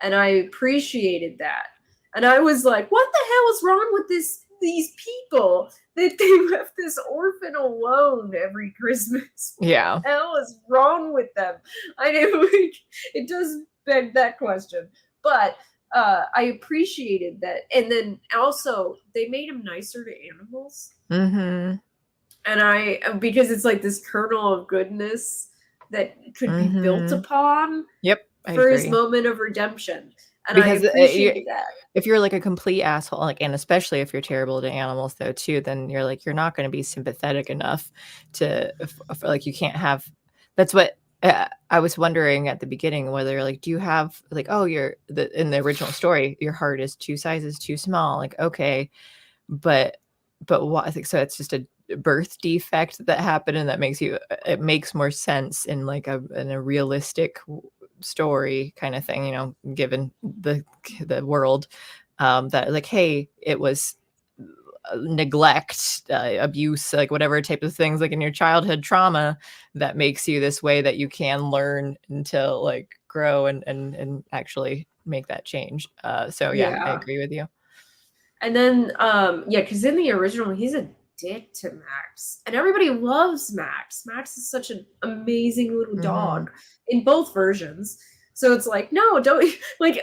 Speaker 2: And I appreciated that. And I was like, what the hell is wrong with this these people that they left this orphan alone every Christmas. What
Speaker 1: Yeah.
Speaker 2: the hell is wrong with them? I know, like, it does beg that question, but I appreciated that. And then also they made him nicer to animals,
Speaker 1: Mm-hmm.
Speaker 2: and I because it's like this kernel of goodness that could be built
Speaker 1: Mm-hmm.
Speaker 2: upon
Speaker 1: Yep, I
Speaker 2: for his
Speaker 1: agree.
Speaker 2: moment of redemption, and I
Speaker 1: Because
Speaker 2: appreciated that.
Speaker 1: if you're like a complete asshole, like, and especially if you're terrible to animals though too, then you're not going to be sympathetic enough to like you can't have. That's what I was wondering at the beginning, whether like, do you have like, oh, you're in the original story, your heart is 2 sizes too small, like, okay, but what I think so it's just a birth defect that happened, and that makes you it makes more sense in like in a realistic story kind of thing, given the world, that like, hey, it was neglect, abuse, like whatever type of things, like in your childhood trauma, that makes you this way, that you can learn until like grow and actually make that change. So yeah, I
Speaker 2: Yeah.
Speaker 1: agree with you.
Speaker 2: And then, yeah, because in the original, he's a dick to Max, and everybody loves Max. Max is such an amazing little
Speaker 1: Hmm.
Speaker 2: dog in both versions. So it's like, no, don't like,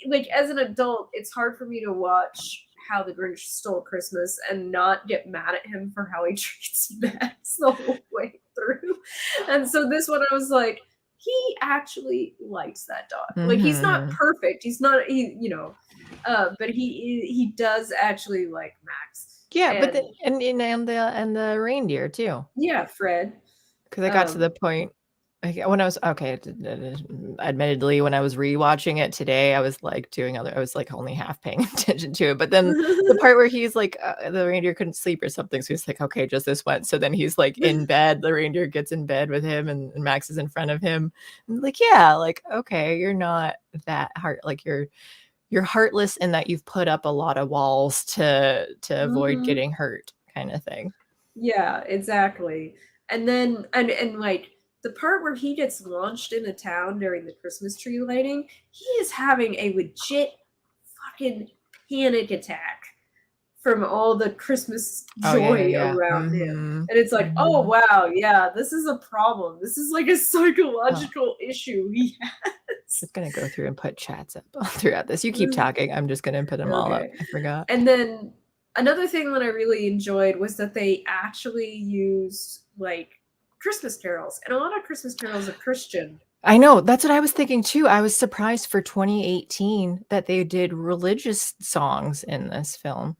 Speaker 2: like as an adult, it's hard for me to watch How the Grinch Stole Christmas and not get mad at him for how he treats Max the whole way through. And so this one, I was like, he actually likes that dog. Like he's not
Speaker 1: Hmm.
Speaker 2: perfect. He's not but he does actually like Max.
Speaker 1: Yeah, but
Speaker 2: And
Speaker 1: then and the reindeer too.
Speaker 2: yeah, Fred.
Speaker 1: 'Cause I got to the
Speaker 2: Um
Speaker 1: point, like, when I was okay, admittedly, when I was rewatching it today, I was, like, I was, like, only half paying attention to it, but then the part where he's, like, the reindeer couldn't sleep or something, so he's like, "Okay, just this once." So then he's, like, in bed, the reindeer gets in bed with him, and Max is in front of him. I'm like, "Yeah, like, okay, you're not that like, you're heartless in that you've put up a lot of walls to avoid
Speaker 2: mhm.
Speaker 1: getting hurt," kinda thing.
Speaker 2: Yeah, exactly. And then and like the part where he gets launched into town during the Christmas tree lighting, he is having a legit fucking panic attack from all the Christmas
Speaker 1: Oh, yeah, yeah,
Speaker 2: joy
Speaker 1: yeah.
Speaker 2: around him.
Speaker 1: Mhm.
Speaker 2: And it's like, oh
Speaker 1: Mhm.
Speaker 2: wow, yeah, this is a problem. This is like a
Speaker 1: Oh,
Speaker 2: psychological issue he has.
Speaker 1: just gonna go through and put chats up throughout this. You keep talking. I'm just gonna put them all up.
Speaker 2: Okay.
Speaker 1: I forgot.
Speaker 2: And then another thing that I really enjoyed was that they actually used like Christmas carols. And a lot of Christmas carols are Christian.
Speaker 1: I know. That's what I was thinking too. I was surprised for 2018 that they did religious songs in this film.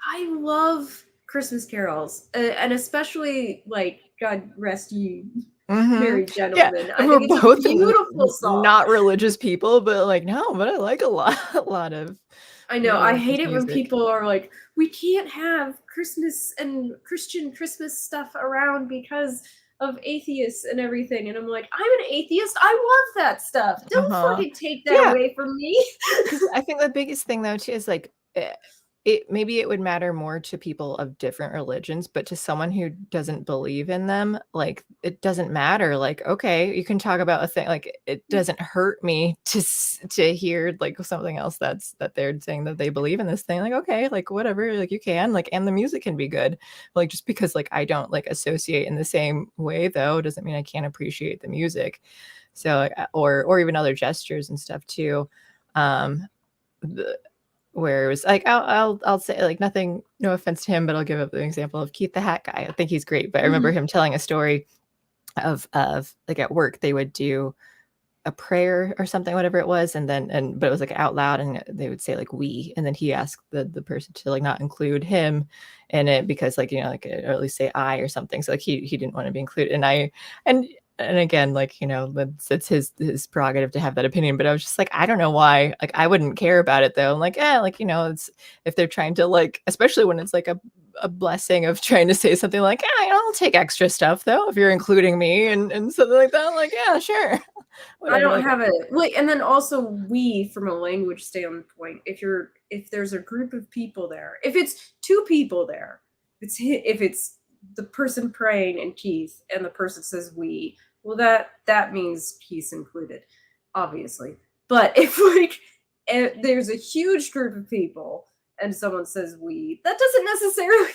Speaker 2: I love Christmas carols, and especially like God rest you,
Speaker 1: Mhm.
Speaker 2: merry
Speaker 1: Yeah,
Speaker 2: gentlemen. I
Speaker 1: and we're
Speaker 2: think it's a
Speaker 1: both
Speaker 2: beautiful song.
Speaker 1: not religious people, but like, no, but I like a lot a lot of
Speaker 2: I know. I
Speaker 1: religious
Speaker 2: hate it when
Speaker 1: music.
Speaker 2: people are like, we can't have Christmas and Christian Christmas stuff around because of atheists and everything. And I'm like, I'm an atheist. I love that stuff. Don't
Speaker 1: Uh-huh.
Speaker 2: fucking take that
Speaker 1: Yeah.
Speaker 2: away from me.
Speaker 1: Because I think the biggest thing though too is like, maybe it would matter more to people of different religions, but to someone who doesn't believe in them, like, it doesn't matter. Like, okay, you can talk about a thing, like, it doesn't hurt me to hear like something else that they're saying that they believe in this thing. Like, okay, like whatever, like you can, like, and the music can be good. Like, just because like I don't like associate in the same way though doesn't mean I can't appreciate the music. So like, or even other gestures and stuff too. The, where it was like, I'll say like nothing, no offense to him, but I'll give up the example of Keith the Hat Guy. I think he's great, but I remember
Speaker 2: Mhm.
Speaker 1: him telling a story of like at work they would do a prayer or something, whatever it was, and then but it was like out loud, and they would say like we, and then he asked the person to like not include him in it because like like, or at least say I or something. So like he didn't want to be included, and and again, like it's his prerogative to have that opinion, but I was just like, I don't know why, like I wouldn't care about it though. I'm like, yeah, like it's, if they're trying to like, especially when it's like a blessing of trying to say something like, yeah, I'll take extra stuff though if you're including me and something like that. I'm like, yeah, sure.
Speaker 2: I
Speaker 1: Whatever,
Speaker 2: don't
Speaker 1: like,
Speaker 2: have a like, and then also we, from a language standpoint, if there's a group of people there, if it's two people there, if it's the person praying and Keith, and the person says we, well, that means Keith's included, obviously. But if like there's a huge group of people and someone says we, that doesn't necessarily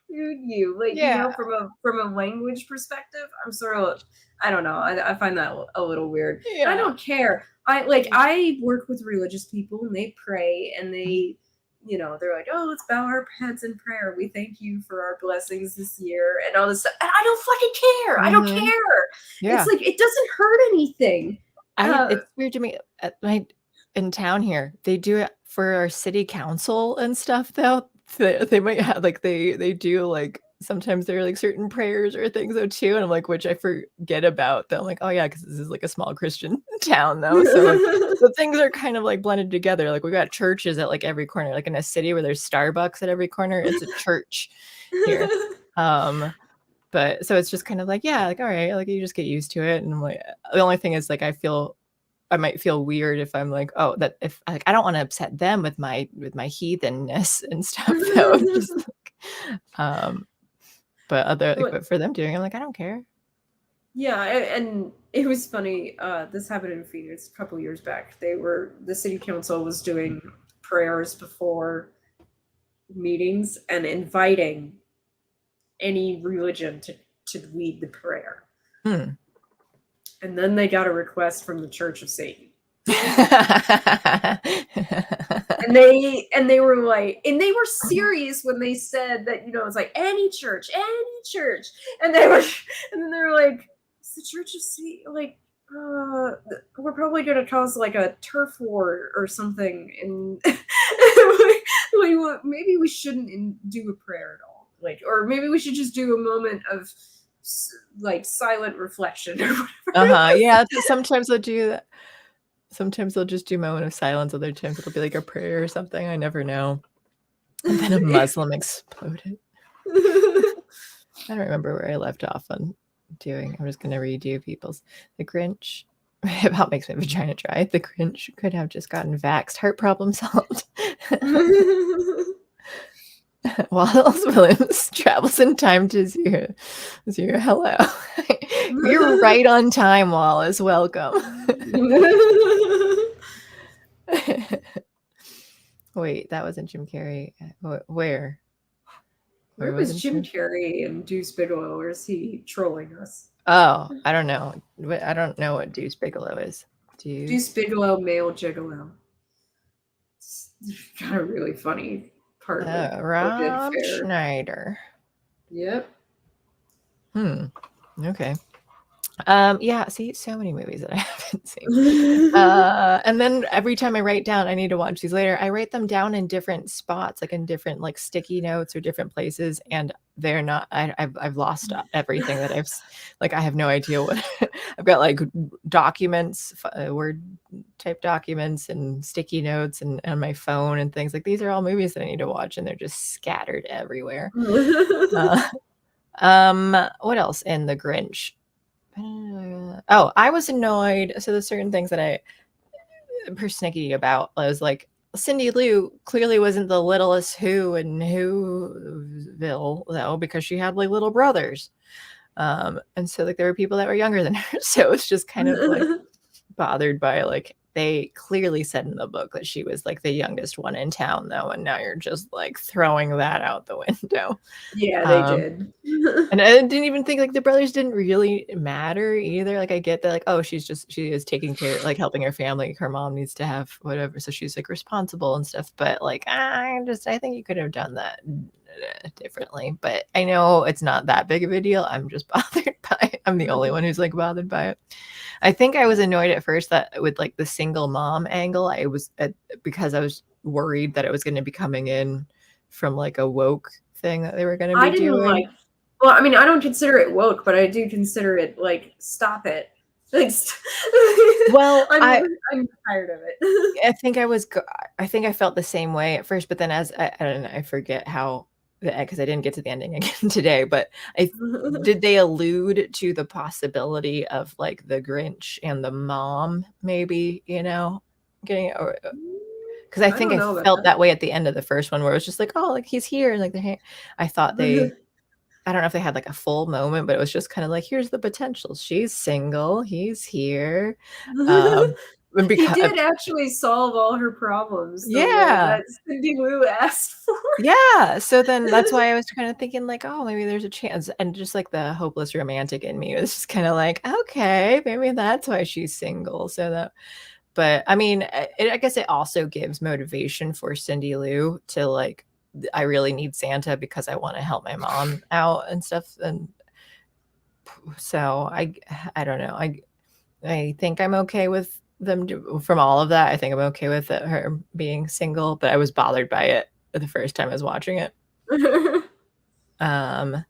Speaker 2: include you. Like, you
Speaker 1: Yeah.
Speaker 2: know, from a language perspective, I'm sort of, I don't know. I find that a little weird. And I
Speaker 1: Yeah.
Speaker 2: don't care. I work with religious people and they pray and they, you know, they're like, oh, let's bow our heads in prayer. We thank you for our blessings this year and all this stuff. And I don't fucking care. I don't
Speaker 1: Mhm.
Speaker 2: care. It's
Speaker 1: Yeah.
Speaker 2: like it doesn't hurt anything. Uh,
Speaker 1: It's weird to me at my in town here, they do it for our city council and stuff though. They might have like they do like sometimes there are like certain prayers or things though too, and I'm like, which I forget about that. I'm like, oh yeah, because this is like a small Christian town though. So like the things are kind of like blended together. Like we got churches at like every corner, like in a city where there's Starbucks at every corner, it's a church here. Um but so it's just kind of like, yeah, like all right, like you just get used to it. And I'm like, the only thing is like I might feel weird if I'm like, oh, that if like I don't want to upset them with my heathenness and stuff though. Just like, but other like,
Speaker 2: What?
Speaker 1: but for them doing, it, I'm like, I don't care.
Speaker 2: Yeah, and it was funny. This happened in Phoenix a couple years back. The city council was doing prayers before meetings and inviting any religion to lead the prayer.
Speaker 1: Hmm.
Speaker 2: And then they got a request from the Church of Satan. And they were like, and they were serious when they said that, you know, it's like any church. And they were and then they were like, it's the Church of Satan, like we're probably gonna cause like a turf war or something, and maybe we shouldn't do a prayer at all, like, or maybe we should just do a moment of like silent reflection or whatever.
Speaker 1: Uh-huh. Yeah, sometimes they'll do that. Sometimes they'll just do moment of silence, other times it'll be like a prayer or something. I never know. And then a Muslim exploded. I don't remember where I left off on doing. I'm just gonna redo people's The Grinch. It about makes my vagina dry. The Grinch could have just gotten vaxxed. Heart problem solved. Wallace Williams travels in time to zero. Hello. You're right on time, Wallace. Welcome. Wait, that wasn't Jim Carrey. Where?
Speaker 2: Where
Speaker 1: Where
Speaker 2: was
Speaker 1: wasn't
Speaker 2: Jim
Speaker 1: Jim?
Speaker 2: Carrey and Deuce Bigelow, or is he trolling us?
Speaker 1: Oh, I don't know. I don't know what Deuce Bigelow is. Do you?
Speaker 2: Deuce Bigelow, male gigolo. It's got a really funny part with a bid
Speaker 1: Rob
Speaker 2: fair.
Speaker 1: Schneider.
Speaker 2: Yep.
Speaker 1: Hmm. Okay. Yeah, see, so many movies that I haven't seen. And then every time I write down, I need to watch these later. I write them down in different spots, like in different like sticky notes or different places, and they're not. I've lost everything that like. I have no idea what I've got. Like documents, Word type documents, and sticky notes, and on my phone and things. Like these are all movies that I need to watch, and they're just scattered everywhere. What else in The Grinch? Oh, I was annoyed. So there's certain things that I persnickety about. I was like, Cindy Lou clearly wasn't the littlest Who in Whoville though, because she had like little brothers. And so like there were people that were younger than her. So it's just kind of like bothered by like they clearly said in the book that she was like the youngest one in town though, and now you're just like throwing that out the window.
Speaker 2: Yeah, they
Speaker 1: Um,
Speaker 2: did.
Speaker 1: And I didn't even think like the brothers didn't really matter either. Like I get that, like, oh, she is taking care, like helping her family. Her mom needs to have whatever, so she's like responsible and stuff. But like, I think you could have done that differently. But I know it's not that big of a deal. I'm just bothered by it. I'm the only one who's like bothered by it. I think I was annoyed at first that with like the single mom angle, because I was worried that it was going to be coming in from like a woke thing that they were going to
Speaker 2: I
Speaker 1: be
Speaker 2: didn't
Speaker 1: doing.
Speaker 2: like. Well, I mean, I don't consider it woke, but I do consider it like stop it. Like,
Speaker 1: Well,
Speaker 2: I'm tired of it.
Speaker 1: I think I think I felt the same way at first, but then as I don't know, I forget how because I didn't get to the ending again today, but did they allude to the possibility of like the Grinch and the mom maybe, getting or because I
Speaker 2: I
Speaker 1: think
Speaker 2: don't
Speaker 1: I
Speaker 2: know about
Speaker 1: felt
Speaker 2: that.
Speaker 1: that way at the end of the first one where it was just like, oh, like he's here, and like I thought I don't know if they had like a full moment, but it was just kind of like, here's the potential. She's single, he's here.
Speaker 2: He
Speaker 1: because
Speaker 2: did actually solve all her problems the way
Speaker 1: yeah.
Speaker 2: that Cindy Lou asked for.
Speaker 1: Yeah, so then that's why I was kinda thinking like, "Oh, maybe there's a chance," and just, like, the hopeless romantic in me was just kinda like, "Okay, maybe that's why she's single," so that but, I mean, I guess it also gives motivation for Cindy Lou to, like, I really need Santa because I wanna help my mom out and stuff, and so I don't know, I think I'm okay with them do from all of that, I think I'm okay with it her being single, but I was bothered by it the first time I was watching it. Um,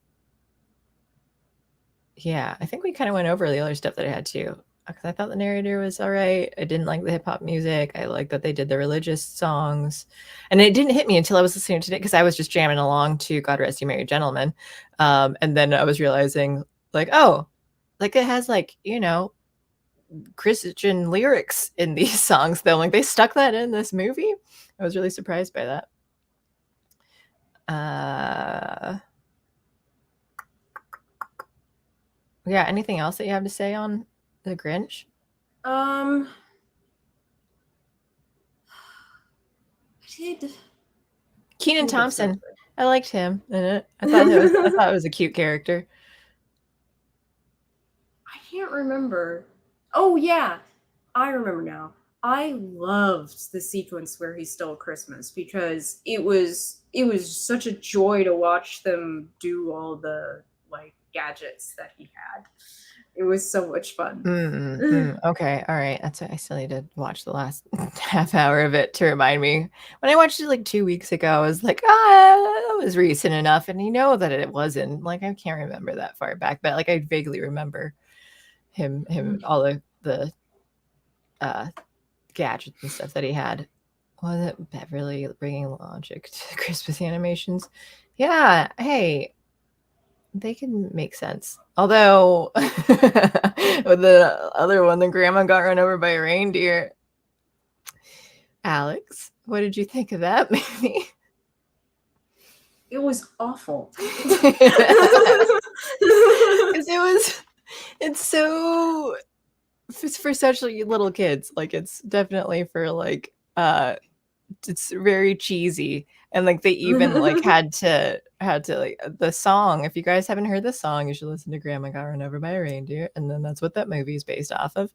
Speaker 1: yeah, I think we kinda went over the other stuff that I had too, because I thought the narrator was alright, I didn't like the hip hop music, I like that they did the religious songs, and it didn't hit me until I was listening to it because I was just jamming along to God Rest You Merry Gentlemen, and then I was realizing, like, "Oh, like, it has, like, Christian lyrics in these songs, though, like, they stuck that in this movie?" I was really surprised by that. Uh, yeah, anything else that you have to say on The Grinch?
Speaker 2: um, I did.
Speaker 1: Keenan
Speaker 2: Think of
Speaker 1: Thompson.
Speaker 2: something.
Speaker 1: I liked him in it. I thought it was a cute character.
Speaker 2: I can't remember. Oh yeah, I remember now. I loved the sequence where he stole Christmas because it was such a joy to watch them do all the like gadgets that he had. It was so much fun.
Speaker 1: Okay, alright, that's I still need to watch the last half hour of it to remind me. When I watched it, like, 2 weeks ago, I was like, that was recent enough," and you know that it wasn't, like, I can't remember that far back, but, like, I vaguely remember him all the, uh, gadgets and stuff that he had. Was it Beverly bringing logic to Christmas animations? Yeah, hey, they can make sense. Although, with the other one, the grandma got run over by a reindeer. Alex, what did you think of that movie?
Speaker 2: It was awful.
Speaker 1: 'Cause it's so it's for such like, little kids. Like it's definitely for like it's very cheesy and like they even like had to like the song if you guys haven't heard the song you should listen to Grandma Got Run Over by a Reindeer and then that's what that movie is based off of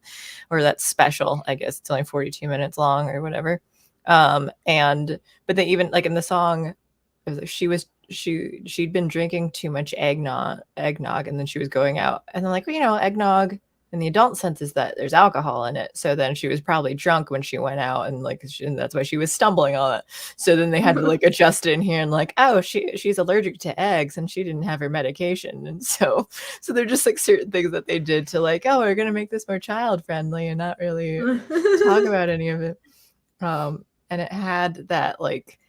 Speaker 1: or that's special I guess it's only 42 minutes long or whatever and but they even like in the song it was like she'd been drinking too much eggnog and then she was going out and then like well, eggnog in the adult sense is that there's alcohol in it. So then she was probably drunk when she went out and like and that's why she was stumbling on it. So then they had to like adjust it in here and like, oh, she's allergic to eggs and she didn't have her medication. And so they're just like certain things that they did to like, oh, we're gonna make this more child friendly and not really talk about any of it. And it had that like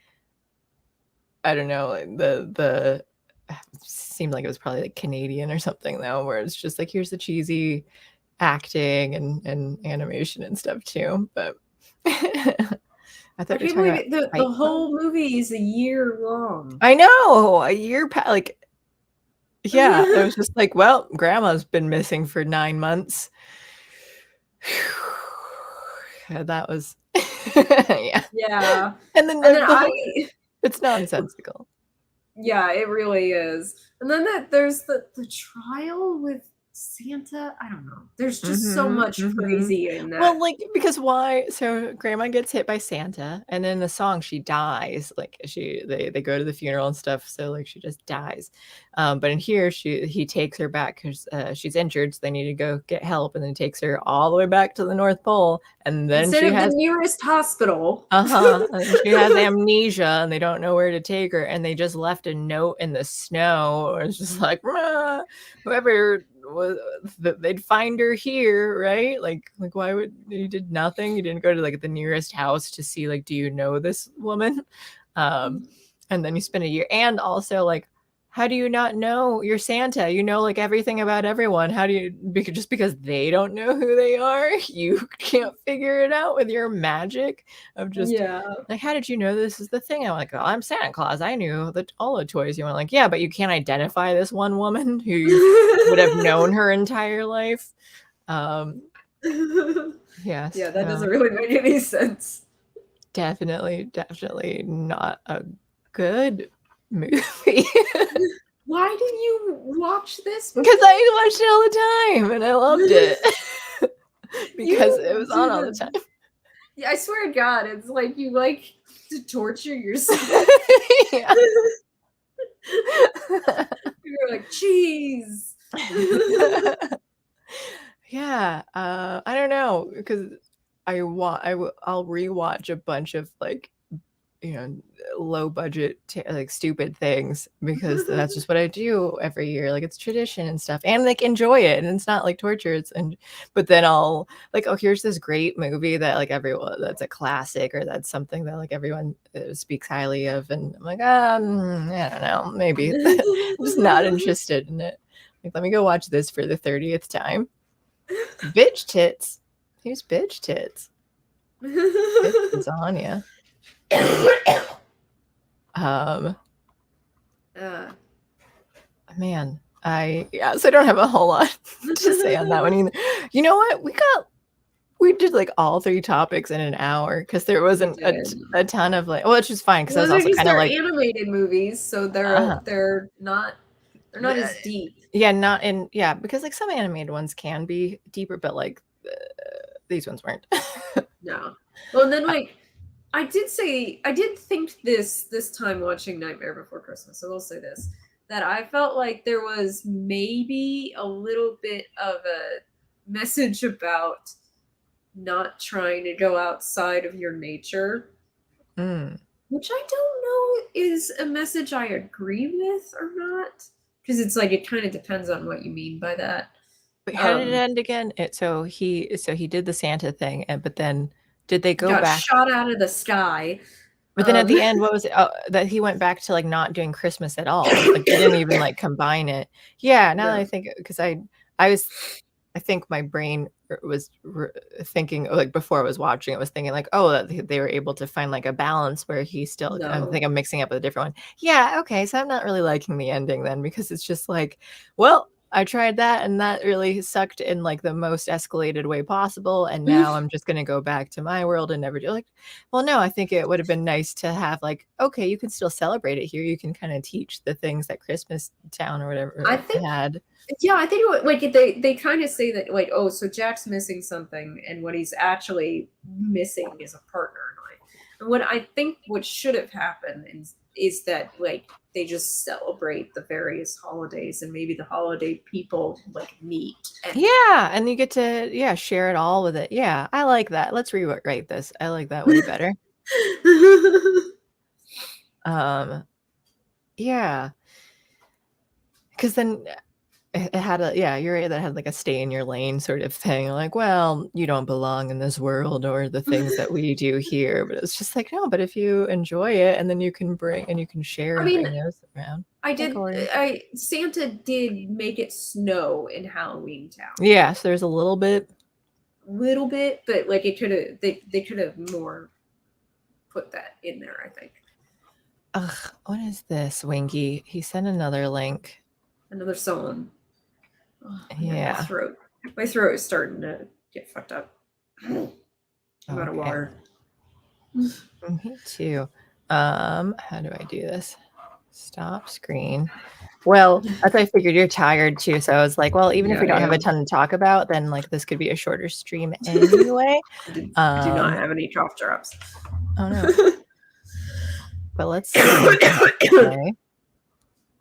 Speaker 1: I don't know, like the seemed like it was probably like Canadian or something though, where it's just like here's the cheesy acting and animation and stuff too, but I
Speaker 2: I
Speaker 1: thought you were
Speaker 2: can't
Speaker 1: talking
Speaker 2: believe
Speaker 1: about
Speaker 2: it. The
Speaker 1: Fight Club?
Speaker 2: whole movie is a year long.
Speaker 1: I know, a year pa like, yeah, it was just like, "Well, grandma's been missing for 9 months." Yeah, that was yeah.
Speaker 2: Yeah.
Speaker 1: And then,
Speaker 2: And then
Speaker 1: like, the whole it's nonsensical.
Speaker 2: yeah, it really is. And then there's the trial with Santa. I don't know. There's just so
Speaker 1: Mhm,
Speaker 2: much
Speaker 1: mhm.
Speaker 2: crazy in
Speaker 1: Well,
Speaker 2: that.
Speaker 1: like, because why so grandma gets hit by Santa, and in the song, she dies, like, they go to the funeral and stuff, so, like, she just dies. But in here, he takes her back 'cause, she's injured, so they need to go get help, and then he takes her all the way back to the North Pole, and then
Speaker 2: Instead
Speaker 1: she
Speaker 2: of the
Speaker 1: has
Speaker 2: nearest hospital.
Speaker 1: uh-huh, and she has amnesia, and they don't know where to take her, and they just left a note in the snow, or it's just like, "Rah, whoever was they'd find her here, right?" Like, why would you did nothing? You didn't go to, like, the nearest house to see, like, "Do you know this woman?" Um, and then you spend a year and also, like, how do you not know you're Santa? You know, like, everything about everyone. How do you just because they don't know who they are, you can't figure it out with your magic of just
Speaker 2: Yeah.
Speaker 1: like, "How did you know this is the thing?" I'm like, "Oh, I'm Santa Claus. I knew that all the toys you want." Like, "Yeah, but you can't identify this one woman who you would have known her entire life." Um, Yes.
Speaker 2: Yeah, that doesn't really make any sense.
Speaker 1: Definitely not a good movie.
Speaker 2: Why did you watch this
Speaker 1: Because
Speaker 2: movie?
Speaker 1: I watched it all the time and I loved it. Because it
Speaker 2: You
Speaker 1: was on all the time.
Speaker 2: yeah, I swear to God, it's like you like to torture yourself.
Speaker 1: Yeah.
Speaker 2: You're like cheese.
Speaker 1: Yeah, I don't know because I'll rewatch a bunch of like, you know, low budget like stupid things because that's just what I do every year. Like it's tradition and stuff, and like enjoy it, and it's not like torture. But then I'll like, oh, here's this great movie that like everyone that's a classic or that's something that like everyone speaks highly of, and I'm like, I don't know, maybe I'm just not interested in it. Like, let me go watch this for the 30th time. Bitch tits. Here's bitch tits. Bitch lasagna. Um,
Speaker 2: uh,
Speaker 1: man, so I don't have a whole lot to say on that one either. You know what? We did like all three topics in an hour because there
Speaker 2: we
Speaker 1: wasn't
Speaker 2: did.
Speaker 1: a ton of like, well, it's just fine because I
Speaker 2: Well,
Speaker 1: was
Speaker 2: they're
Speaker 1: also
Speaker 2: because
Speaker 1: kind of
Speaker 2: they're
Speaker 1: like,
Speaker 2: animated movies, so
Speaker 1: uh,
Speaker 2: they're not as deep.
Speaker 1: yeah, not in, yeah, because like some animated ones can be deeper, but like these ones weren't.
Speaker 2: No. Well, and then like I did think this time watching Nightmare Before Christmas. I will say this that I felt like there was maybe a little bit of a message about not trying to go outside of your nature,
Speaker 1: Mm.
Speaker 2: which I don't know is a message I agree with or not. Because it's like it kind of depends on what you mean by that.
Speaker 1: Wait, how did it
Speaker 2: Um,
Speaker 1: end again? So he did the Santa thing, and but then did they go
Speaker 2: got
Speaker 1: back?
Speaker 2: shot out of the sky.
Speaker 1: But then at the end, what was it? Oh, that he went back to like not doing Christmas at all. Like they didn't even like combine it. Yeah, now that I
Speaker 2: No,
Speaker 1: think, because I was, I think my brain was thinking like before I was watching, it was thinking like, oh, that they were able to find like a balance where he still. I
Speaker 2: no.
Speaker 1: think I'm mixing up with a different one. Yeah, okay, so I'm not really liking the ending then because it's just like, well, I tried that and that really sucked in like the most escalated way possible, and now I'm just gonna go back to my world and never do like. Well, no, I think it would have been nice to have like, okay, you can still celebrate it here. You can kind of teach the things that Christmas Town or
Speaker 2: I
Speaker 1: whatever
Speaker 2: think
Speaker 1: had.
Speaker 2: yeah, I think like they kind of say that like oh so Jack's missing something and what he's actually missing is a partner in life. And what I think what should have happened is that like they just celebrate the various holidays and maybe the holiday people like meet and
Speaker 1: Yeah, and you get to, yeah, share it all with it. Yeah, I like that. Let's rewrite this. I like that way better. Um, yeah, because then it had a, yeah, you're right, that had like a stay in your lane sort of thing. Like, well, you don't belong in this world or the things that we do here. But it's just like, no, but if you enjoy it and then you can bring and you can share
Speaker 2: I
Speaker 1: and
Speaker 2: mean
Speaker 1: bring those around.
Speaker 2: I
Speaker 1: Hey,
Speaker 2: did
Speaker 1: Corey.
Speaker 2: I Santa did make it snow in Halloween Town.
Speaker 1: Yeah, so there's a little bit.
Speaker 2: Little bit, but like it could have they could have more put that in there, I think.
Speaker 1: Ugh, what is this, Winky? He sent another link.
Speaker 2: Another song. Oh man,
Speaker 1: Yeah.
Speaker 2: my throat is starting to get fucked up. I'm out of
Speaker 1: Okay.
Speaker 2: water.
Speaker 1: Me too. How do I do this? Stop screen. Well, as I figured you're tired too, so I was like, well, even if
Speaker 2: Yeah,
Speaker 1: we
Speaker 2: I
Speaker 1: don't have a
Speaker 2: am.
Speaker 1: ton to talk about, then like this could be a shorter stream anyway.
Speaker 2: Do not have any cough drops.
Speaker 1: Oh no. But let's see. Okay.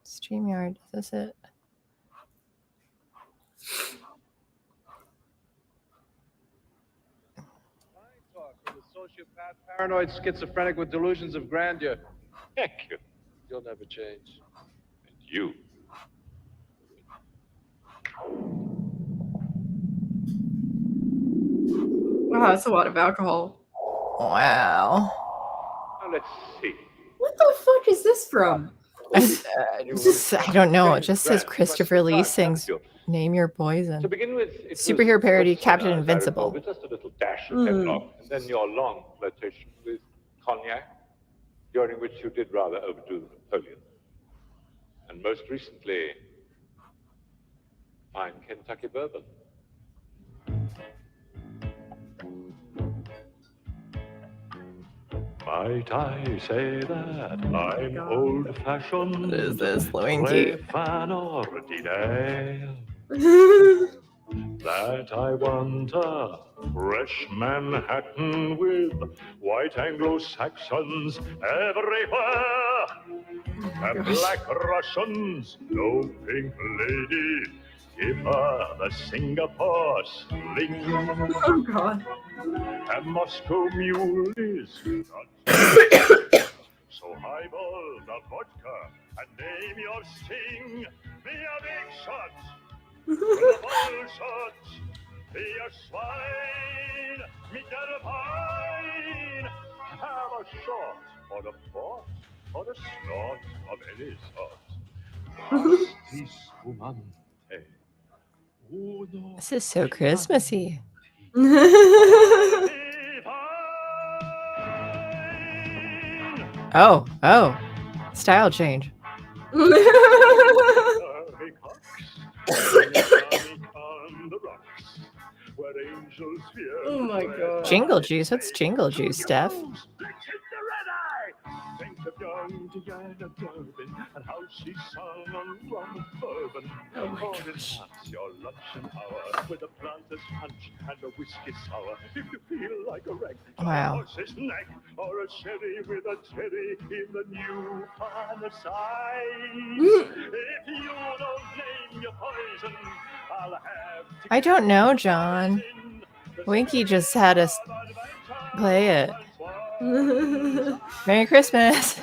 Speaker 1: StreamYard, is this it?
Speaker 3: Talk with a sociopath, paranoid, schizophrenic with delusions of grandeur. Heck, you'll never change. And you.
Speaker 2: Wow, that's a lot of alcohol.
Speaker 1: Wow.
Speaker 3: Now let's see.
Speaker 2: What the fuck is this from?
Speaker 1: I don't know. It just says Christopher Lee sings Name Your Poison.
Speaker 3: To begin with, it
Speaker 1: Superhero
Speaker 3: was
Speaker 1: parody,
Speaker 3: Swiss
Speaker 1: Captain
Speaker 3: cider, as I recall,
Speaker 1: Invincible.
Speaker 3: with just a little dash of hemlock, and then your long flirtation with cognac, during which you did rather overdo the Napoleon. And most recently, fine Kentucky bourbon. Might I say that I'm
Speaker 2: God.
Speaker 3: old-fashioned?
Speaker 1: What is this,
Speaker 3: Très
Speaker 1: Winky?
Speaker 3: fan ordinaire. That I want a fresh Manhattan with white Anglo-Saxons everywhere. And black Russians, no pink lady. Give her the Singapore sling.
Speaker 2: Oh God.
Speaker 3: And Moscow mule is not so highball the vodka and name your sting. Be a big shot with a bull shot. Be a swine, meet the pine. Have a shot for the pot, for the snort of any sort. Asti spumante. Uno
Speaker 1: This is so Christmassy. Oh, style change.
Speaker 2: Oh my God.
Speaker 1: Jingle juice. What's jingle juice, Steph?
Speaker 3: Think of young Diana Durbin and how she sung on rum and bourbon.
Speaker 2: Oh my
Speaker 3: Or
Speaker 2: gosh.
Speaker 3: enhance your luncheon hour with a planter's punch and a whiskey sour. If you feel like a wreck,
Speaker 1: Wow.
Speaker 3: a horse's neck or a sherry with a cherry in the new size. If you don't name your poison, I'll have to
Speaker 1: I don't know, John. Winky just had us play it. Merry Christmas.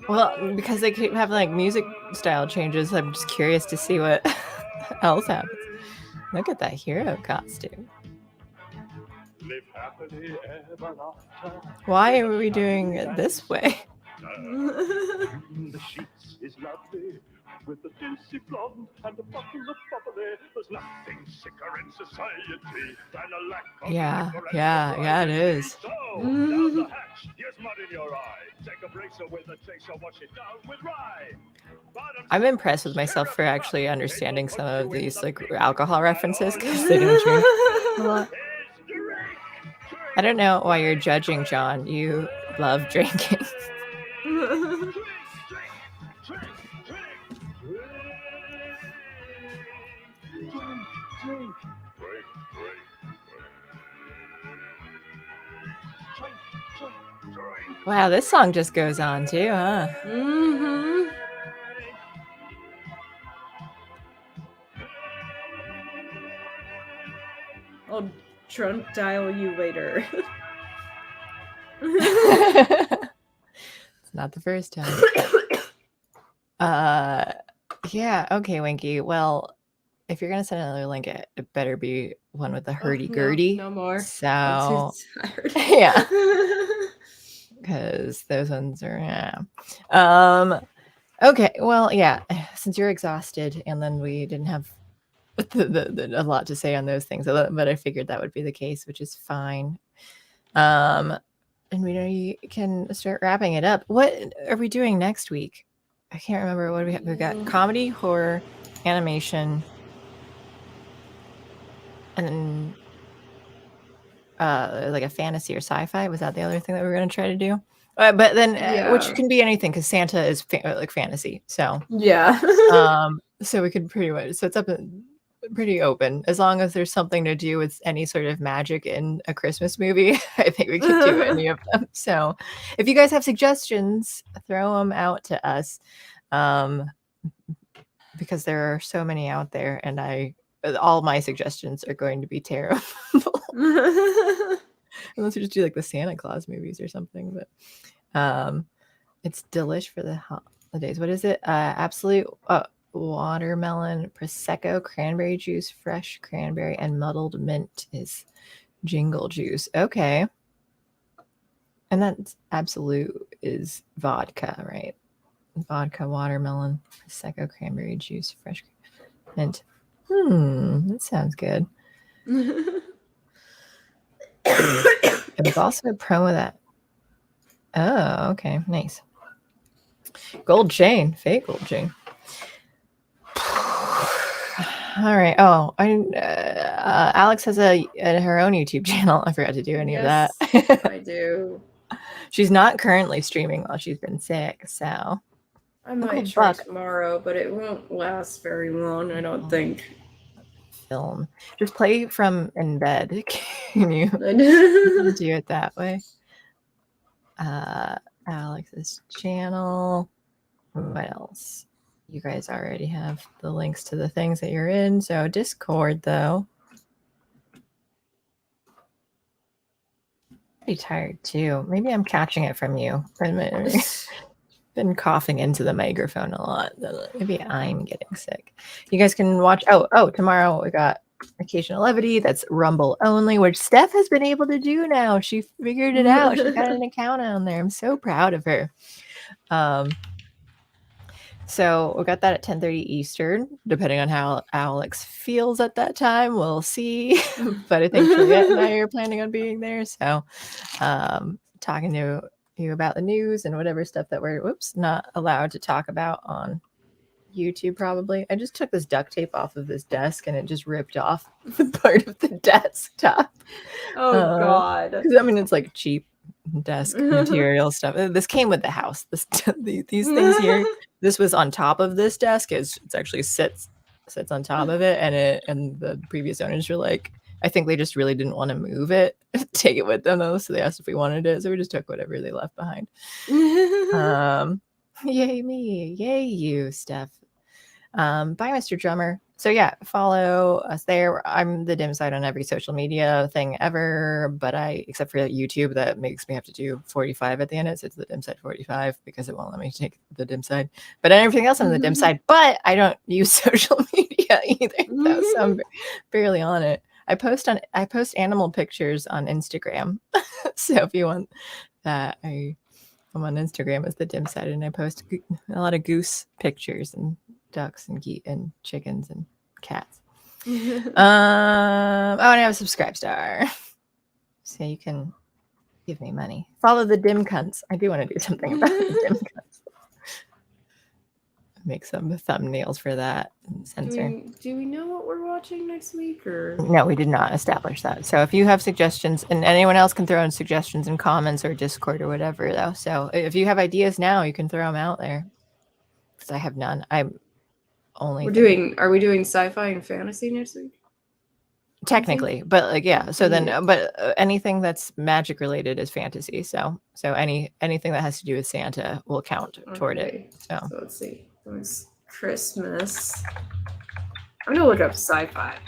Speaker 1: Well, because they keep having like music style changes, I'm just curious to see what else happens. Look at that hero costume. Why are we doing it this way?
Speaker 3: The sheets is lovely with the juicy blonde and a bottle of bubbly. There's nothing sicker in society than a lack of liquor and
Speaker 1: Yeah, it is.
Speaker 3: So, down the hatch, here's mud in your eye. Take a bracer with a chaser, wash it down with rye.
Speaker 1: I'm impressed with myself for actually understanding some of these like alcohol references because they don't drink a lot. I don't know why you're judging, John. You love drinking. Wow, this song just goes on too, huh?
Speaker 2: Mm-hmm. I'll drunk dial you later.
Speaker 1: It's not the first time. Yeah, okay, Winky. Well, if you're gonna send another link, it better be one with the hurdy-gurdy.
Speaker 2: No more.
Speaker 1: So
Speaker 2: I'm too tired.
Speaker 1: yeah, because those ones are okay, well, yeah, since you're exhausted and then we didn't have a lot to say on those things, but I figured that would be the case, which is fine. And we can start wrapping it up. What are we doing next week? I can't remember. What do we have? We've got comedy, horror, animation, and then like a fantasy or sci-fi. Was that the other thing that we were going to try to do? But then which can be anything because Santa is like fantasy. So
Speaker 2: yeah.
Speaker 1: So we could pretty much, so it's up pretty open as long as there's something to do with any sort of magic in a Christmas movie. I think we could do any of them. So if you guys have suggestions, throw them out to us, because there are so many out there, and all my suggestions are going to be terrible. Unless we just do like the Santa Claus movies or something. But it's delish for the holidays. What is it? Absolute watermelon, prosecco, cranberry juice, fresh cranberry, and muddled mint is jingle juice. Okay. And that's absolute is vodka, right? Vodka, watermelon, prosecco, cranberry juice, fresh mint. That sounds good. There's also a promo that. Oh, okay, nice. Gold chain, fake gold chain. All right. Oh, Alex has her own YouTube channel. I forgot to do any of that.
Speaker 2: I do.
Speaker 1: She's not currently streaming while she's been sick, so
Speaker 2: I might
Speaker 1: Uncle
Speaker 2: try
Speaker 1: Buck.
Speaker 2: tomorrow, but it won't last very long, I don't think.
Speaker 1: Film. Just play from in bed. Can you do it that way? Alex's channel. What else? You guys already have the links to the things that you're in. So Discord, though. Pretty tired too. Maybe I'm catching it from you. Been coughing into the microphone a lot. Maybe I'm getting sick. You guys can watch. Oh, tomorrow we got Occasional Levity. That's Rumble only, which Steph has been able to do now. She figured it out. She got an account on there. I'm so proud of her. So we got that at 10:30 Eastern, depending on how Alex feels at that time. We'll see. But I think Juliette and I are planning on being there. So talking to you about the news and whatever stuff that we're not allowed to talk about on YouTube probably. I just took this duct tape off of this desk and it just ripped off the part of the desktop.
Speaker 2: Oh God.
Speaker 1: I mean, it's like cheap desk material stuff. This came with the house. These things here. This was on top of this desk. It's actually sits on top of it, and the previous owners were like, I think they just really didn't want to move it, take it with them though. So they asked if we wanted it, so we just took whatever they left behind. Yay me, yay you, Steph. Bye, Mr. Drummer. So yeah, follow us there. I'm the dim side on every social media thing ever, but except for YouTube, that makes me have to do 45 at the end. So it's the dim side 45 because it won't let me take the dim side. But everything else, I'm the dim side. But I don't use social media either, though, so I'm barely on it. I post animal pictures on Instagram. So if you want that, I'm on Instagram as the dim side, and I post a lot of goose pictures and ducks and geese and chickens and cats. And I have a subscribe star, so you can give me money. Follow the dim cunts. I do want to do something about the dim cunts. Make some thumbnails for that and censor.
Speaker 2: Do we know what we're watching next week, or
Speaker 1: no? We did not establish that. So if you have suggestions, and anyone else can throw in suggestions in comments or Discord or whatever, though. So if you have ideas now, you can throw them out there, because I have none. I'm only
Speaker 2: are we doing sci-fi and fantasy next week?
Speaker 1: Technically, but like, yeah. So then, but anything that's magic related is fantasy. So anything that has to do with Santa will count toward it. So
Speaker 2: let's see. It was Christmas. I'm gonna look up sci-fi.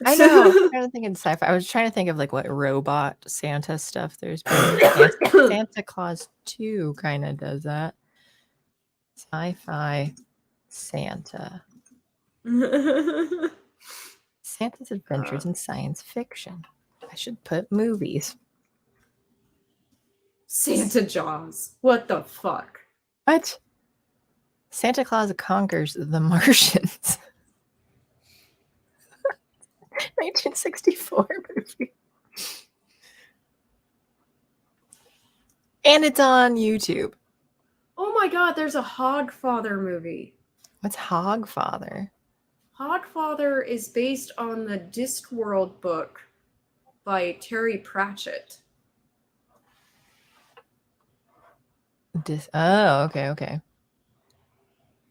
Speaker 1: I know. I'm trying to think in sci-fi. I was trying to think of like what robot Santa stuff there's been. Santa Claus 2 kind of does that. Sci-fi Santa. Santa's Adventures in Science Fiction. I should put movies.
Speaker 2: Santa Jaws. What the fuck?
Speaker 1: What? Santa Claus Conquers the Martians. 1964 movie. And it's on YouTube.
Speaker 2: Oh my god, there's a Hogfather movie.
Speaker 1: What's Hogfather?
Speaker 2: Hogfather is based on the Discworld book by Terry Pratchett.
Speaker 1: Oh, okay.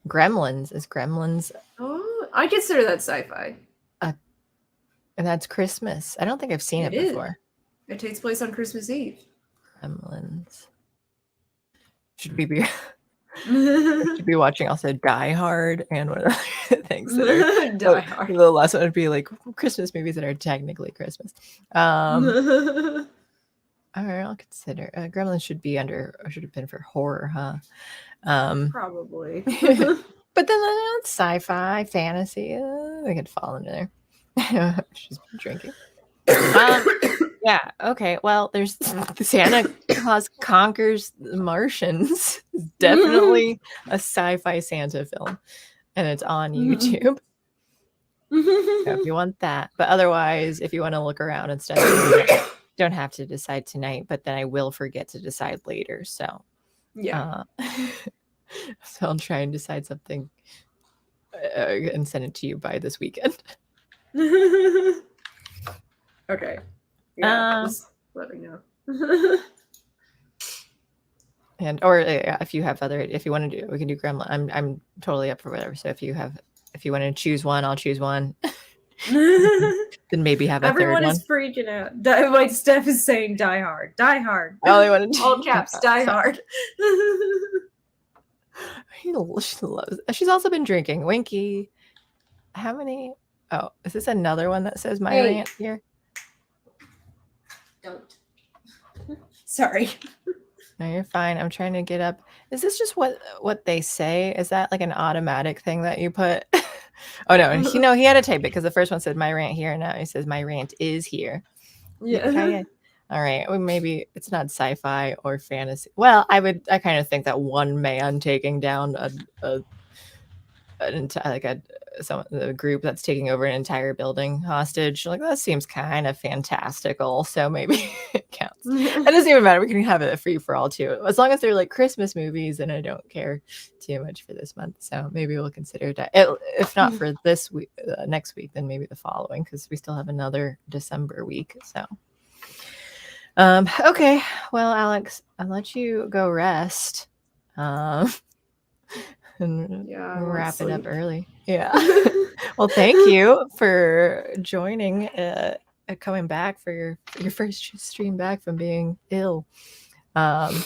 Speaker 1: Gremlins. Is Gremlins?
Speaker 2: Oh, I consider that sci-fi.
Speaker 1: And that's Christmas. I don't think I've seen it before.
Speaker 2: It takes place on Christmas Eve.
Speaker 1: Gremlins. Should we be watching also Die Hard and one of the things that are
Speaker 2: Die Hard.
Speaker 1: The last one would be like Christmas movies that are technically Christmas. All right, I'll consider. Gremlins should have been for horror, huh?
Speaker 2: Probably.
Speaker 1: But then sci-fi, fantasy, they could fall into there. She's been drinking. Yeah, okay. Well, there's Santa Claus Conquers the Martians. It's definitely a sci-fi Santa film, and it's on YouTube. So if you want that. But otherwise, if you want to look around and stuff, you don't have to decide tonight, but then I will forget to decide later. So
Speaker 2: yeah.
Speaker 1: So I'll try and decide something and send it to you by this weekend.
Speaker 2: Okay. Yeah, just let me know.
Speaker 1: And or if you have if you want to do, we can do gremlin. I'm totally up for whatever. So if you want to choose one, I'll choose one. Then maybe have a
Speaker 2: Everyone
Speaker 1: third one.
Speaker 2: is freaking out. My Steph is saying Die Hard. Die Hard.
Speaker 1: I only want to
Speaker 2: All caps, Die Hard.
Speaker 1: She loves. She's also been drinking. Winky, how many? Oh, is this another one that says my rant here?
Speaker 2: Don't. Sorry.
Speaker 1: No, you're fine. I'm trying to get up. Is this just what they say? Is that like an automatic thing that you put? Oh no, he had to type it because the first one said my rant here, and now he says my rant is here.
Speaker 2: Yeah.
Speaker 1: All right. Well, maybe it's not sci-fi or fantasy. Well, I kind of think that one man taking down a group that's taking over an entire building hostage, like that seems kind of fantastical. So maybe it counts. It doesn't even matter. We can have it a free for all too, as long as they're like Christmas movies, and I don't care too much for this month. So maybe we'll consider that. If not for this week, next week, then maybe the following, because we still have another December week. So. Okay. Well, Alex, I'll let you go rest. And wrap it up early. Yeah. Well, thank you for joining, coming back for your first stream back from being ill. And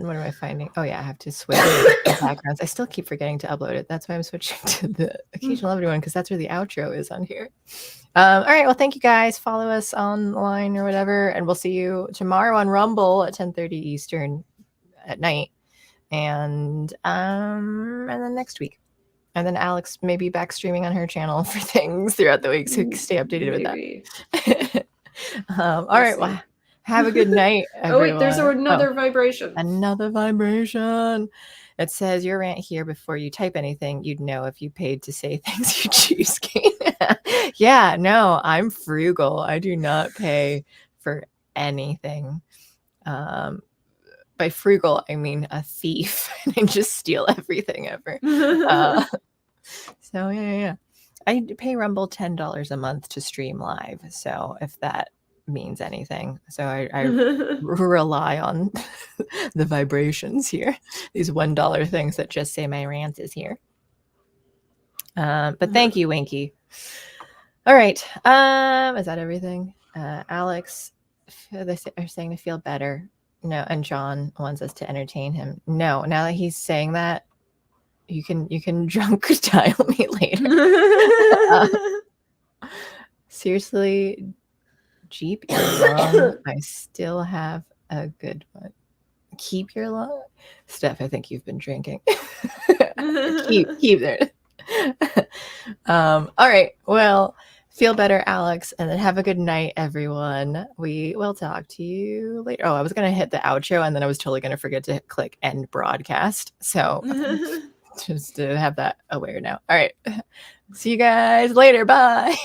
Speaker 1: what am I finding? Oh yeah, I have to switch the backgrounds. I still keep forgetting to upload it. That's why I'm switching to the occasional lovely one, because that's where the outro is on here. All right. Well, thank you guys. Follow us online or whatever, and we'll see you tomorrow on Rumble at 10:30 Eastern at night, and then next week, and then Alex may be back streaming on her channel for things throughout the week, so stay updated with that. All right. Well, have a good night, everyone.
Speaker 2: Oh wait, there's another vibration.
Speaker 1: Another vibration. It says your rant here before you type anything. You'd know if you paid to say things you choose. Yeah, no, I'm frugal. I do not pay for anything. By frugal, I mean a thief, and I just steal everything ever. So yeah. I pay Rumble $10 a month to stream live. So if that means anything, so I rely on the vibrations here. These $1 things that just say my rant is here. But thank you, Winky. All right. Is that everything? Alex, they are saying to feel better. No, and John wants us to entertain him. No, now that he's saying that, you can drunk dial me later. Seriously, Jeep your lung. I still have a good one. Keep your lung, Steph. I think you've been drinking. keep there. All right. Well, feel better, Alex, and then have a good night, everyone. We will talk to you later. Oh, I was going to hit the outro, and then I was totally going to forget to click end broadcast. So just to have that aware now. All right. See you guys later. Bye.